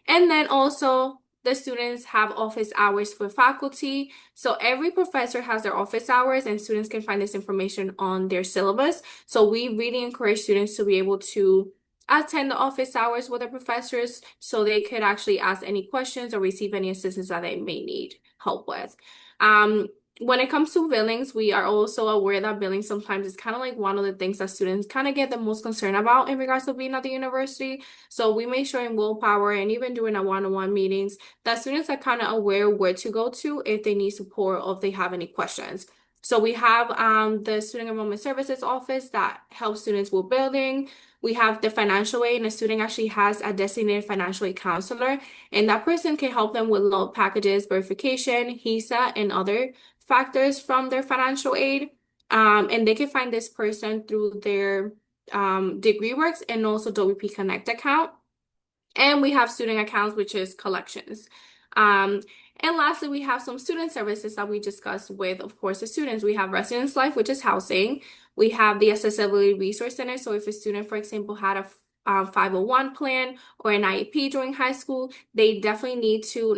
And then also the students have office hours for faculty. So every professor has their office hours, and students can find this information on their syllabus. So we really encourage students to be able to attend the office hours with their professors so they could actually ask any questions or receive any assistance that they may need help with. When it comes to billings, we are also aware that billing sometimes is kind of like one of the things that students kind of get the most concerned about in regards to being at the university. So we make sure in Will.Power and even during our one-on-one meetings that students are kind of aware where to go to if they need support or if they have any questions. So we have the Student Enrollment Services Office that helps students with billing. We have the financial aid, and a student actually has a designated financial aid counselor, and that person can help them with loan packages, verification, HISA, and other factors from their financial aid. And they can find this person through their DegreeWorks and also WP Connect account. And we have student accounts, which is collections. And lastly, we have some student services that we discuss with, of course, the students. We have Residence Life, which is housing. We have the Accessibility Resource Center. So if a student, for example, had a 501 plan or an IEP during high school, they definitely need to,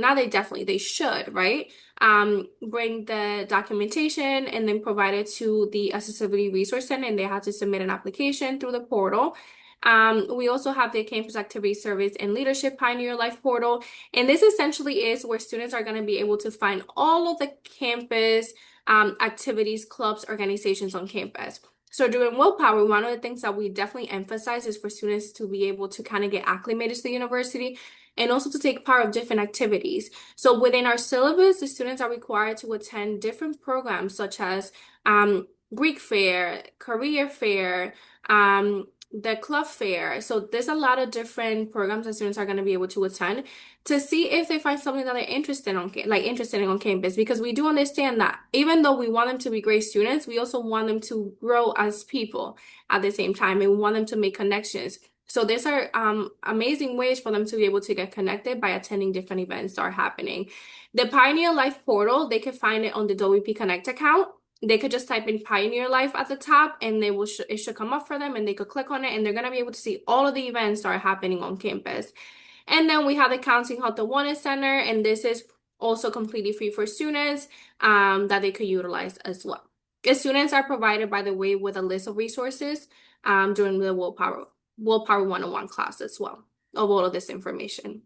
they should, right? Bring the documentation and then provide it to the Accessibility Resource Center, and they have to submit an application through the portal. We also have the Campus Activity Service and Leadership Pioneer Life portal. And this essentially is where students are going to be able to find all of the campus activities, clubs, organizations on campus. So during Willpower, one of the things that we definitely emphasize is for students to be able to kind of get acclimated to the university and also to take part of different activities. So within our syllabus, the students are required to attend different programs such as Greek fair, career fair, the club fair. So there's a lot of different programs that students are going to be able to attend to see if they find something that they're interested in on campus, because we do understand that even though we want them to be great students, we also want them to grow as people at the same time, and we want them to make connections. So these are amazing ways for them to be able to get connected by attending different events that are happening. The Pioneer Life portal, they can find it on the WP Connect account. They could just type in Pioneer Life at the top, and it should come up for them, and they could click on it, and they're going to be able to see all of the events that are happening on campus. And then we have the Counseling Health and Wellness Center, and this is also completely free for students that they could utilize as well. The students are provided, by the way, with a list of resources during the Will.Power 101 class as well, of all of this information.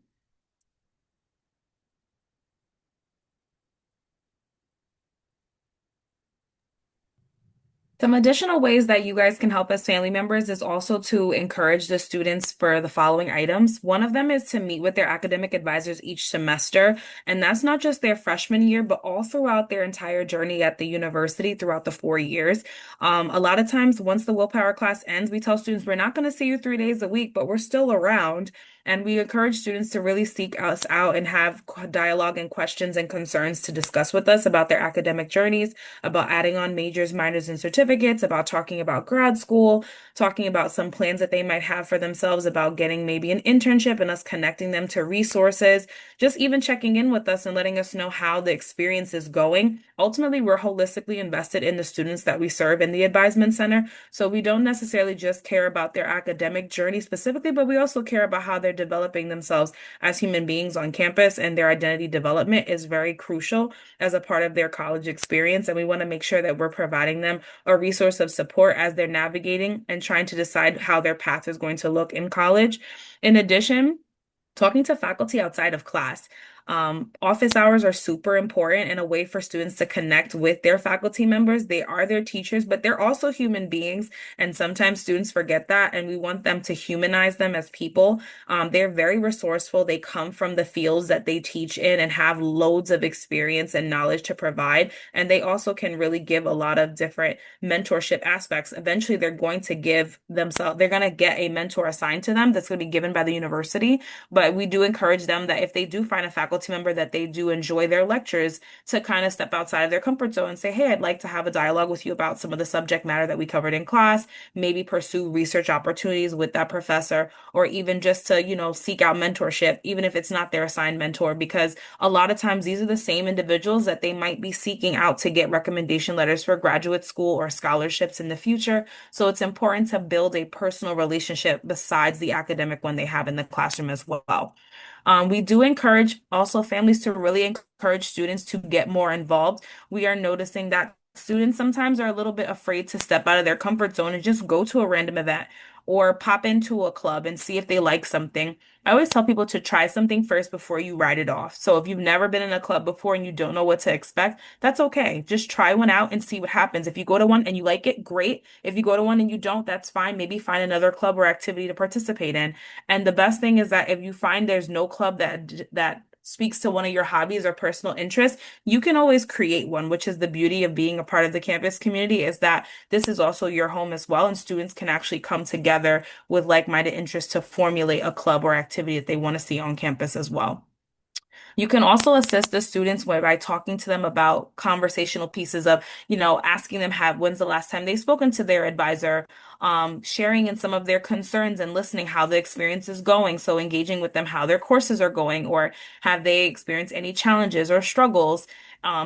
Some additional ways that you guys can help as family members is also to encourage the students for the following items. One of them is to meet with their academic advisors each semester, and that's not just their freshman year, but all throughout their entire journey at the university throughout the 4 years. A lot of times, once the willpower class ends, we tell students we're not going to see you 3 days a week, but we're still around. And we encourage students to really seek us out and have dialogue and questions and concerns to discuss with us about their academic journeys, about adding on majors, minors, and certificates, about talking about grad school, talking about some plans that they might have for themselves, about getting maybe an internship and us connecting them to resources, just even checking in with us and letting us know how the experience is going. Ultimately, we're holistically invested in the students that we serve in the Advisement Center. So we don't necessarily just care about their academic journey specifically, but we also care about how they're developing themselves as human beings on campus, and their identity development is very crucial as a part of their college experience. And we want to make sure that we're providing them a resource of support as they're navigating and trying to decide how their path is going to look in college. In addition, talking to faculty outside of class. Office hours are super important and a way for students to connect with their faculty members. They are their teachers, but they're also human beings. And sometimes students forget that, and we want them to humanize them as people. They're very resourceful. They come from the fields that they teach in and have loads of experience and knowledge to provide. And they also can really give a lot of different mentorship aspects. Eventually, they're going to get a mentor assigned to them that's going to be given by the university. But we do encourage them that if they do find a faculty member that they do enjoy their lectures, to kind of step outside of their comfort zone and say, hey, I'd like to have a dialogue with you about some of the subject matter that we covered in class, maybe pursue research opportunities with that professor, or even just to, seek out mentorship, even if it's not their assigned mentor, because a lot of times these are the same individuals that they might be seeking out to get recommendation letters for graduate school or scholarships in the future. So it's important to build a personal relationship besides the academic one they have in the classroom as well. We do encourage also families to really encourage students to get more involved. We are noticing that students sometimes are a little bit afraid to step out of their comfort zone and just go to a random event or pop into a club and see if they like something. I always tell people to try something first before you write it off. So if you've never been in a club before and you don't know what to expect, that's okay. Just try one out and see what happens. If you go to one and you like it, great. If you go to one and you don't, that's fine. Maybe find another club or activity to participate in. And the best thing is that if you find there's no club that speaks to one of your hobbies or personal interests, you can always create one, which is the beauty of being a part of the campus community, is that this is also your home as well, and students can actually come together with like-minded interests to formulate a club or activity that they want to see on campus as well. You can also assist the students by talking to them about conversational pieces of, asking them when's the last time they've spoken to their advisor, sharing in some of their concerns and listening how the experience is going. So engaging with them how their courses are going, or have they experienced any challenges or struggles.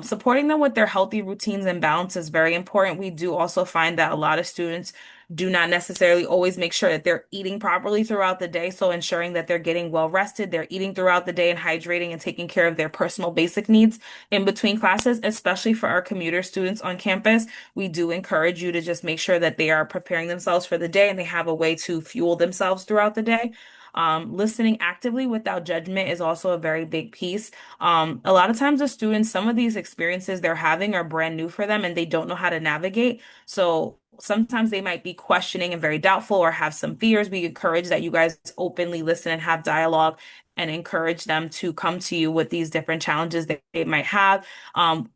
Supporting them with their healthy routines and balance is very important. We do also find that a lot of students do not necessarily always make sure that they're eating properly throughout the day. So ensuring that they're getting well rested, they're eating throughout the day and hydrating and taking care of their personal basic needs in between classes, especially for our commuter students on campus. We do encourage you to just make sure that they are preparing themselves for the day and they have a way to fuel themselves throughout the day. Listening actively without judgment is also a very big piece. A lot of times the students, some of these experiences they're having are brand new for them and they don't know how to navigate. So sometimes they might be questioning and very doubtful or have some fears. We encourage that you guys openly listen and have dialogue and encourage them to come to you with these different challenges that they might have.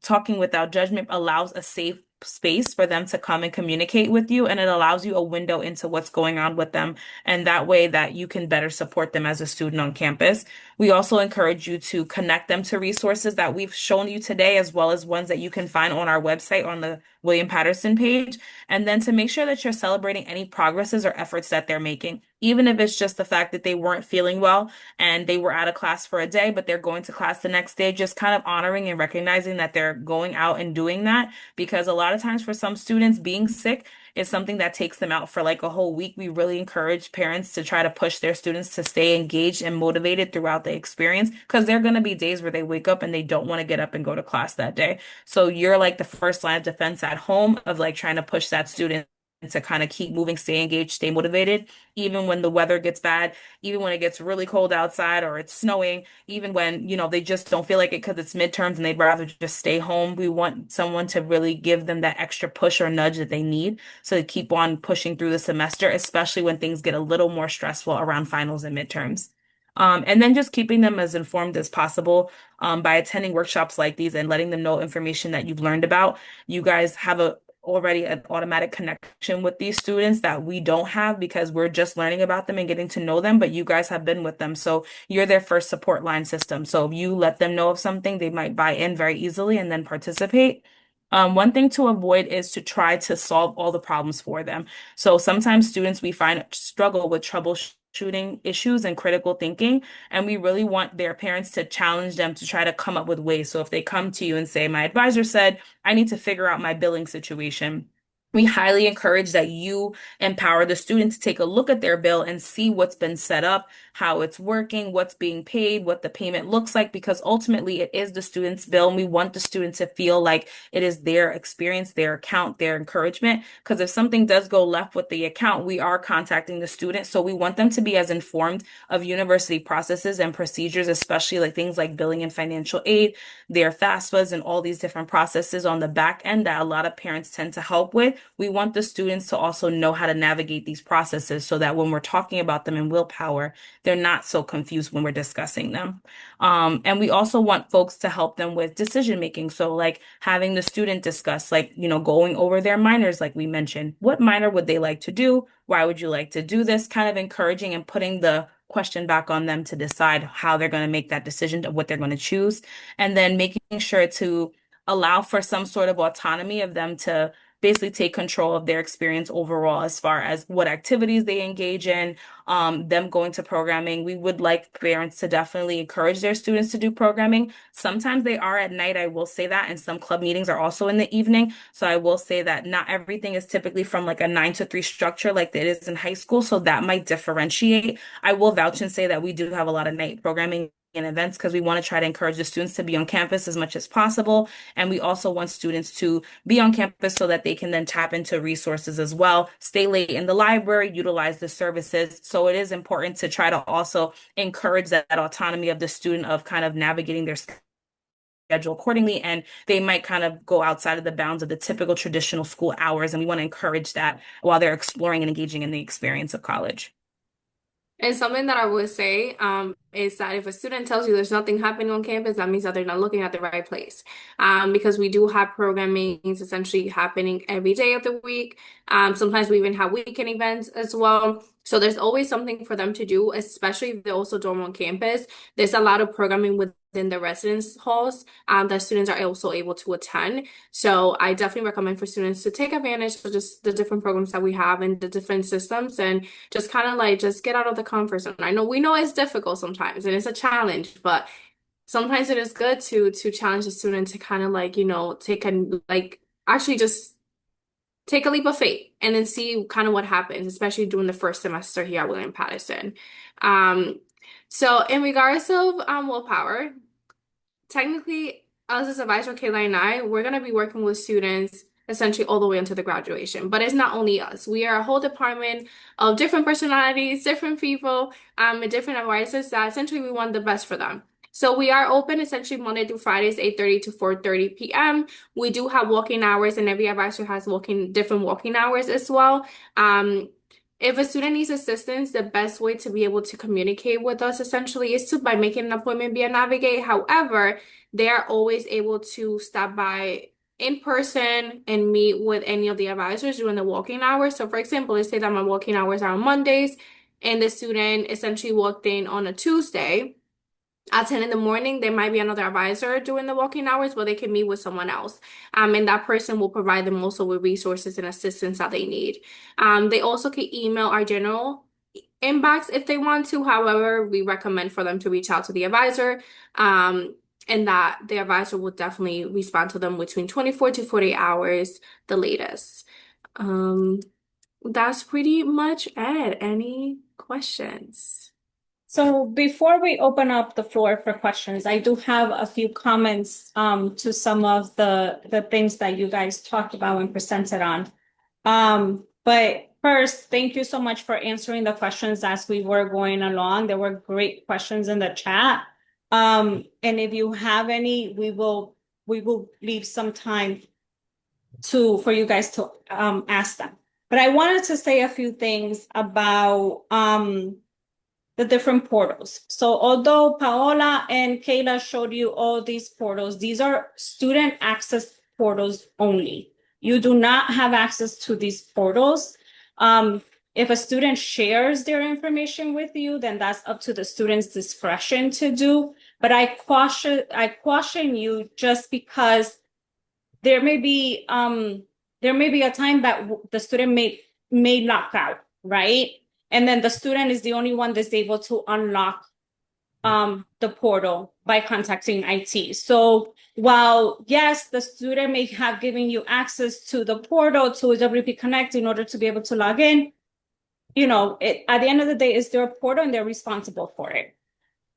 Talking without judgment allows a safe space for them to come and communicate with you, and it allows you a window into what's going on with them, and that way that you can better support them as a student on campus. We also encourage you to connect them to resources that we've shown you today, as well as ones that you can find on our website on the William Paterson page, and then to make sure that you're celebrating any progresses or efforts that they're making, even if it's just the fact that they weren't feeling well and they were out of class for a day, but they're going to class the next day, just kind of honoring and recognizing that they're going out and doing that. Because a lot of times for some students, being sick is something that takes them out for like a whole week. We really encourage parents to try to push their students to stay engaged and motivated throughout the experience, because there are going to be days where they wake up and they don't want to get up and go to class that day. So you're like the first line of defense at home of like trying to push that student to kind of keep moving, stay engaged, stay motivated, even when the weather gets bad, even when it gets really cold outside or it's snowing, even when, they just don't feel like it because it's midterms and they'd rather just stay home. We want someone to really give them that extra push or nudge that they need so to keep on pushing through the semester, especially when things get a little more stressful around finals and midterms. And then just keeping them as informed as possible by attending workshops like these and letting them know information that you've learned about. You guys have already an automatic connection with these students that we don't have because we're just learning about them and getting to know them, but you guys have been with them. So you're their first support line system. So if you let them know of something, they might buy in very easily and then participate. One thing to avoid is to try to solve all the problems for them. So sometimes students we find struggle with troubleshooting issues and critical thinking, and we really want their parents to challenge them to try to come up with ways. So if they come to you and say, my advisor said, I need to figure out my billing situation. We highly encourage that you empower the student to take a look at their bill and see what's been set up, how it's working, what's being paid, what the payment looks like, because ultimately it is the student's bill. And we want the student to feel like it is their experience, their account, their encouragement. Because if something does go left with the account, we are contacting the student. So we want them to be as informed of university processes and procedures, especially like things like billing and financial aid, their FAFSAs, and all these different processes on the back end that a lot of parents tend to help with. We want the students to also know how to navigate these processes so that when we're talking about them in Willpower, they're not so confused when we're discussing them. And we also want folks to help them with decision making. So like having the student discuss, like, going over their minors, like we mentioned, what minor would they like to do? Why would you like to do this? Kind of encouraging and putting the question back on them to decide how they're going to make that decision of what they're going to choose. And then making sure to allow for some sort of autonomy of them to basically take control of their experience overall as far as what activities they engage in, them going to programming. We would like parents to definitely encourage their students to do programming. Sometimes they are at night, I will say that, and some club meetings are also in the evening. So I will say that not everything is typically from like a 9 to 3 structure like it is in high school. So that might differentiate. I will vouch and say that we do have a lot of night programming and events because we want to try to encourage the students to be on campus as much as possible. And we also want students to be on campus so that they can then tap into resources as well, stay late in the library, utilize the services. So it is important to try to also encourage that autonomy of the student of kind of navigating their schedule accordingly. And they might kind of go outside of the bounds of the typical traditional school hours. And we want to encourage that while they're exploring and engaging in the experience of college. And something that I would say is that if a student tells you there's nothing happening on campus, that means that they're not looking at the right place. Because we do have programming essentially happening every day of the week. Sometimes we even have weekend events as well. So there's always something for them to do, especially if they also dorm on campus. There's a lot of programming within the residence halls that students are also able to attend. So I definitely recommend for students to take advantage of just the different programs that we have and the different systems and just kind of like just get out of the comfort zone. We know it's difficult sometimes and it's a challenge, but sometimes it is good to challenge the student to kind of like, take a actually just take a leap of faith and then see kind of what happens, especially during the first semester here at William Paterson. So in regards of Will.Power, technically, us as advisor, Kayla and I, we're going to be working with students essentially all the way into the graduation. But it's not only us. We are a whole department of different personalities, different people, and different advisors that essentially we want the best for them. So we are open essentially Monday through Fridays, 8:30 to 4:30 p.m. We do have walking hours, and every advisor has different walking hours as well. If a student needs assistance, the best way to be able to communicate with us essentially is by making an appointment via Navigate. However, they are always able to stop by in person and meet with any of the advisors during the walking hours. So for example, let's say that my walking hours are on Mondays and the student essentially walked in on a Tuesday. At 10 in the morning, there might be another advisor during the walking hours where they can meet with someone else. And that person will provide them also with resources and assistance that they need. They also can email our general inbox if they want to. However, we recommend for them to reach out to the advisor, and that the advisor will definitely respond to them between 24 to 48 hours, the latest. That's pretty much it. Any questions? So before we open up the floor for questions, I do have a few comments to some of the things that you guys talked about and presented on. But first, thank you so much for answering the questions as we were going along. There were great questions in the chat. And if you have any, we will leave some time for you guys to ask them. But I wanted to say a few things about the different portals. So although Paola and Kayla showed you all these portals, these are student access portals only. You do not have access to these portals. If a student shares their information with you, then that's up to the student's discretion to do. But I caution you just because there may be a time that the student may lock out, right? And then the student is the only one that's able to unlock the portal by contacting IT. So while, yes, the student may have given you access to the portal to WP Connect in order to be able to log in, at the end of the day, it's their portal and they're responsible for it.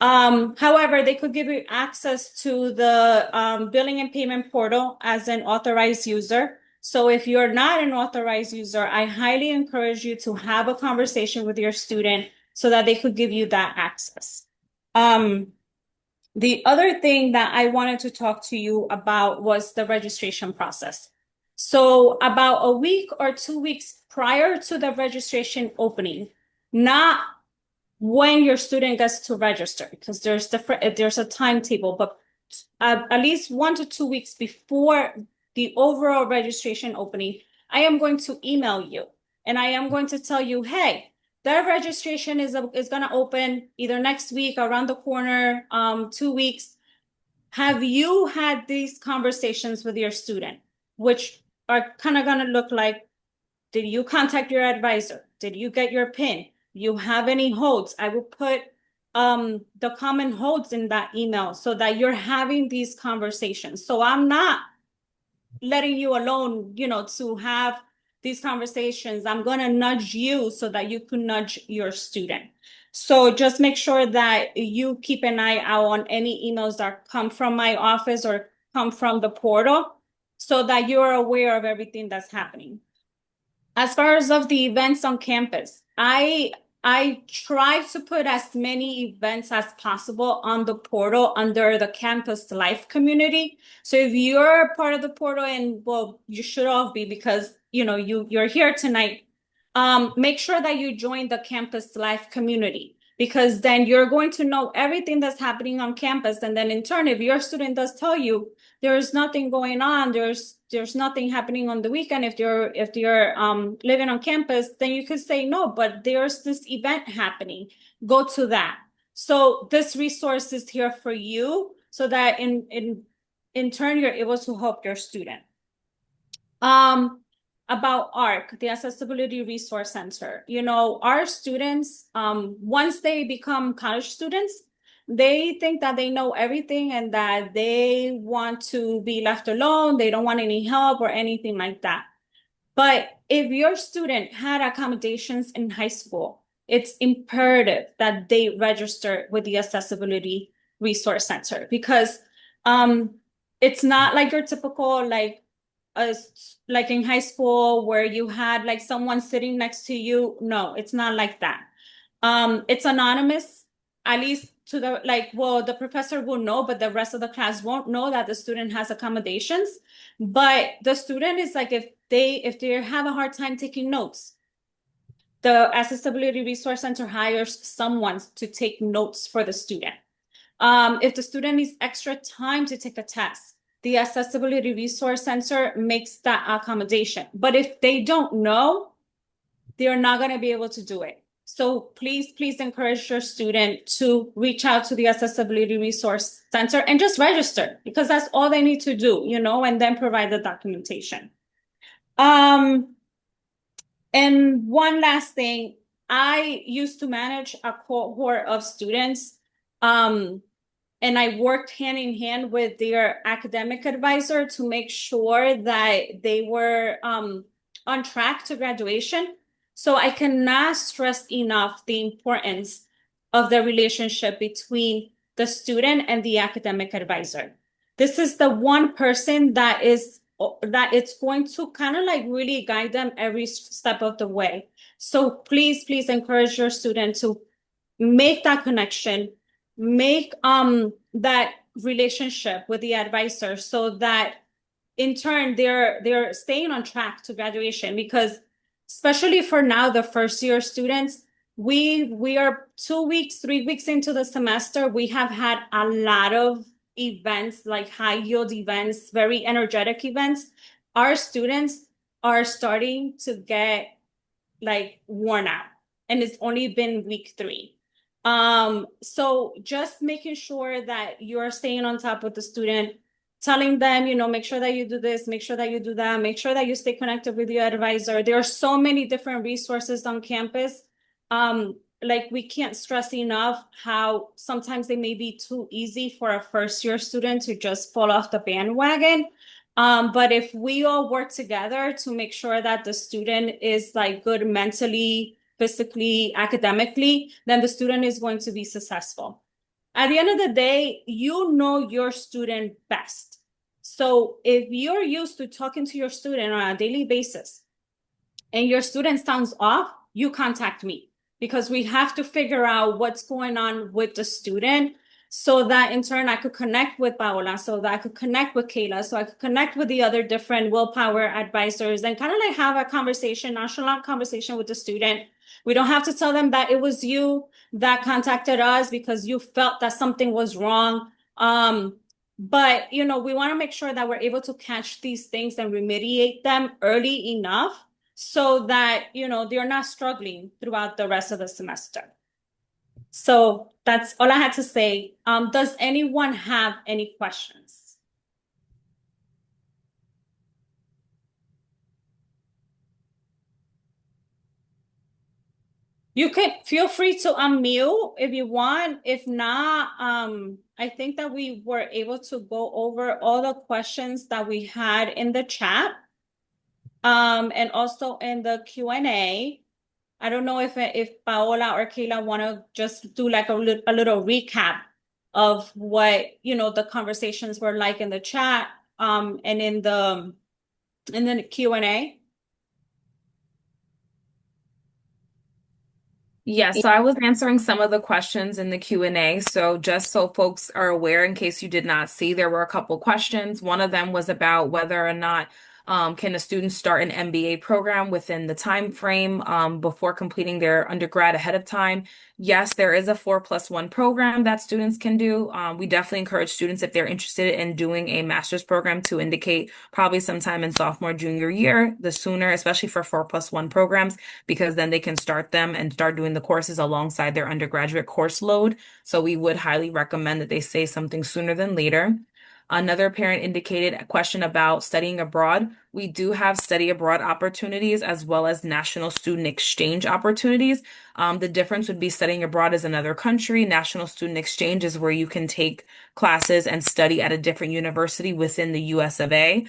However, they could give you access to the billing and payment portal as an authorized user. So if you're not an authorized user, I highly encourage you to have a conversation with your student so that they could give you that access. The other thing that I wanted to talk to you about was the registration process. So about a week or 2 weeks prior to the registration opening, not when your student gets to register, because there's a timetable, but at least 1 to 2 weeks before the overall registration opening, I am going to email you and I am going to tell you, hey, that registration is going to open either next week, around the corner, 2 weeks. Have you had these conversations with your student, which are kind of going to look like, did you contact your advisor? Did you get your PIN? You have any holds? I will put the common holds in that email so that you're having these conversations. So I'm not letting you alone, to have these conversations. I'm going to nudge you so that you can nudge your student. So just make sure that you keep an eye out on any emails that come from my office or come from the portal so that you're aware of everything that's happening. As far as of the events on campus, I try to put as many events as possible on the portal under the campus life community. So if you're part of the portal, and well, you should all be because you're here tonight, make sure that you join the campus life community, because then you're going to know everything that's happening on campus. And then in turn, if your student does tell you there's nothing going on, there's nothing happening on the weekend, if you're living on campus, then you could say no, but there's this event happening, go to that. So this resource is here for you so that in turn you're able to help your student. About ARC, the Accessibility Resource Center, our students, once they become college students, they think that they know everything and that they want to be left alone. They don't want any help or anything like that. But if your student had accommodations in high school, it's imperative that they register with the Accessibility Resource Center, because it's not like your typical like in high school where you had like someone sitting next to you. No, it's not like that. It's anonymous. at least to the, like, well, the professor will know, but the rest of the class won't know that the student has accommodations. But the student is like, if they have a hard time taking notes, the Accessibility Resource Center hires someone to take notes for the student. If the student needs extra time to take a test, the Accessibility Resource Center makes that accommodation. But if they don't know, they're not going to be able to do it. So please encourage your student to reach out to the Accessibility Resource Center and just register, because that's all they need to do, and then provide the documentation. And one last thing, I used to manage a cohort of students, and I worked hand in hand with their academic advisor to make sure that they were on track to graduation. So I cannot stress enough the importance of the relationship between the student and the academic advisor. This is the one person that it's going to kind of like really guide them every step of the way. So please encourage your student to make that connection, make that relationship with the advisor, so that in turn they're staying on track to graduation. Because especially for now, the first year students, we are 2 weeks, 3 weeks into the semester. We have had a lot of events, like high yield events, very energetic events. Our students are starting to get like worn out, and it's only been week 3. So just making sure that you're staying on top of the student, telling them, make sure that you do this, make sure that you do that, make sure that you stay connected with your advisor. There are so many different resources on campus. Like, we can't stress enough how sometimes they may be too easy for a first year student to just fall off the bandwagon. But if we all work together to make sure that the student is like good mentally, physically, academically, then the student is going to be successful. At the end of the day, you know your student best. So if you're used to talking to your student on a daily basis and your student sounds off, you contact me, because we have to figure out what's going on with the student, so that in turn I could connect with Paola, so that I could connect with Kayla, so I could connect with the other different Will.Power advisors, and kind of like have a conversation, nonchalant conversation with the student. We don't have to tell them that it was you that contacted us because you felt that something was wrong. But, we want to make sure that we're able to catch these things and remediate them early enough, so that, they're not struggling throughout the rest of the semester. So that's all I had to say. Does anyone have any questions? You can feel free to unmute if you want. If not, I think that we were able to go over all the questions that we had in the chat, and also in the Q&A. I don't know if Paola or Kayla want to just do like a little recap of what, the conversations were like in the chat, and in the Q&A. Yes, so I was answering some of the questions in the Q&A. So just so folks are aware, in case you did not see, there were a couple questions. One of them was about whether or not can a student start an MBA program within the time frame before completing their undergrad ahead of time. Yes, there is a 4+1 program that students can do. We definitely encourage students, if they're interested in doing a master's program, to indicate probably sometime in sophomore, junior year, the sooner, especially for 4+1 programs, because then they can start them and start doing the courses alongside their undergraduate course load. So we would highly recommend that they say something sooner than later. Another parent indicated a question about studying abroad. We do have study abroad opportunities as well as national student exchange opportunities. The difference would be studying abroad is another country. National student exchange is where you can take classes and study at a different university within the US of A.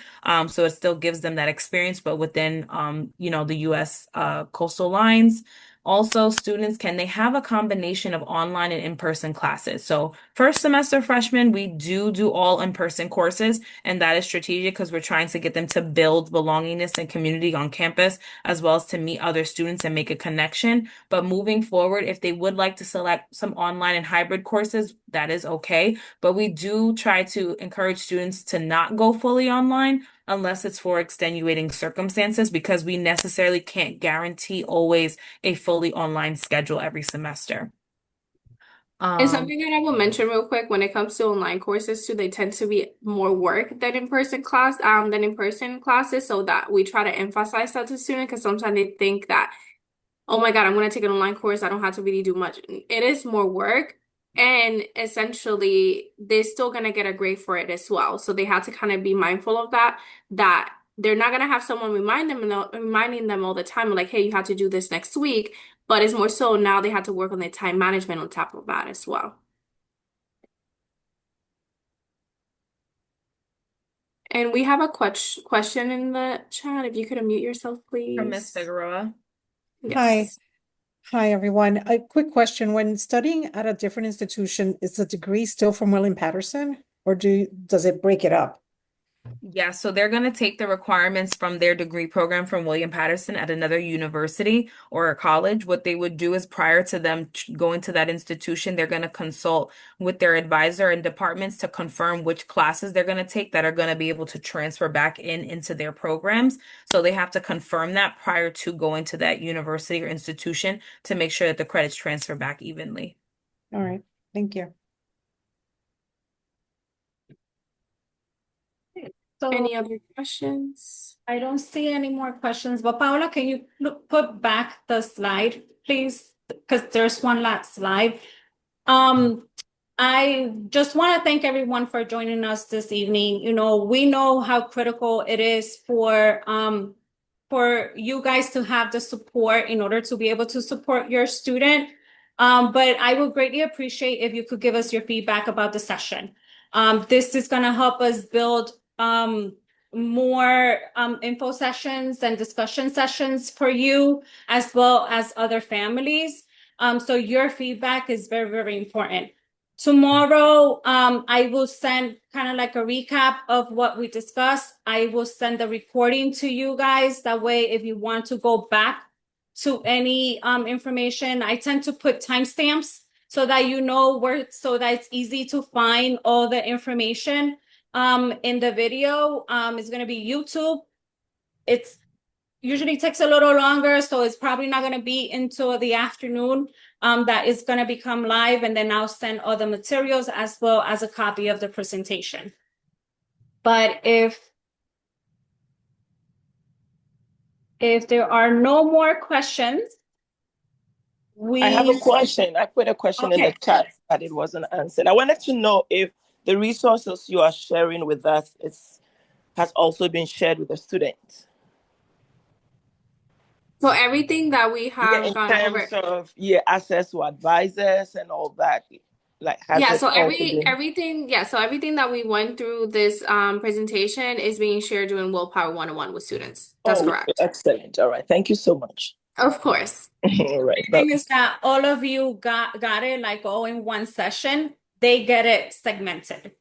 So it still gives them that experience, but within, the US coastal lines. Also, students, can they have a combination of online and in-person classes? So first semester freshmen, we do all in-person courses, and that is strategic because we're trying to get them to build belongingness and community on campus, as well as to meet other students and make a connection. But moving forward, if they would like to select some online and hybrid courses, that is okay. But we do try to encourage students to not go fully online unless it's for extenuating circumstances, because we necessarily can't guarantee always a fully online schedule every semester. And something that I will mention real quick when it comes to online courses too, they tend to be more work than in person classes. So that we try to emphasize that to students because sometimes they think that, oh my God, I'm going to take an online course. I don't have to really do much. It is more work. And essentially, they're still going to get a grade for it as well. So they have to kind of be mindful of that they're not going to have someone reminding them all the time, like, hey, you have to do this next week. But it's more so now they have to work on their time management on top of that as well. And we have a question in the chat. If you could unmute yourself, From Ms. please. Figueroa. Yes. Hi, everyone. A quick question. When studying at a different institution, is the degree still from William Paterson, or does it break it up? Yeah, so they're going to take the requirements from their degree program from William Paterson at another university or a college. What they would do is, prior to them going to that institution, they're going to consult with their advisor and departments to confirm which classes they're going to take that are going to be able to transfer back into their programs. So they have to confirm that prior to going to that university or institution to make sure that the credits transfer back evenly. All right. Thank you. So Any other questions? I don't see any more questions, but Paola, can you put back the slide, please? Because there's one last slide. I just want to thank everyone for joining us this evening. You know, we know how critical it is for you guys to have the support in order to be able to support your student. But I would greatly appreciate if you could give us your feedback about the session. This is going to help us build more info sessions and discussion sessions for you, as well as other families. So your feedback is very, very important. Tomorrow, I will send kind of like a recap of what we discussed. I will send the recording to you guys. That way, if you want to go back to any information, I tend to put timestamps so that you know so that it's easy to find all the information in the video. It's going to be YouTube. It's usually takes a little longer, so it's probably not going to be until the afternoon that is going to become live, and then I'll send all the materials as well as a copy of the presentation. But if there are no more questions, I have a question. I put a question in the chat, but it wasn't answered. I wanted to know if the resources you are sharing with us has also been shared with the students. So everything that we have gone over in terms of access to advisors and all that, like so everything that we went through this presentation is being shared during Will.Power 101 with students. That's correct. Excellent. All right. Thank you so much. Of course. All right. The thing is that all of you got it like all in one session. They get it segmented.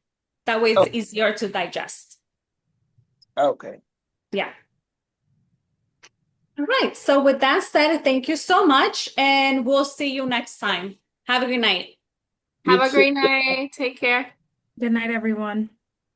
That way it's easier to digest. Okay. Yeah. All right. So with that said, thank you so much, and we'll see you next time. Have a good night. Have a great night. Take care. Good night, everyone.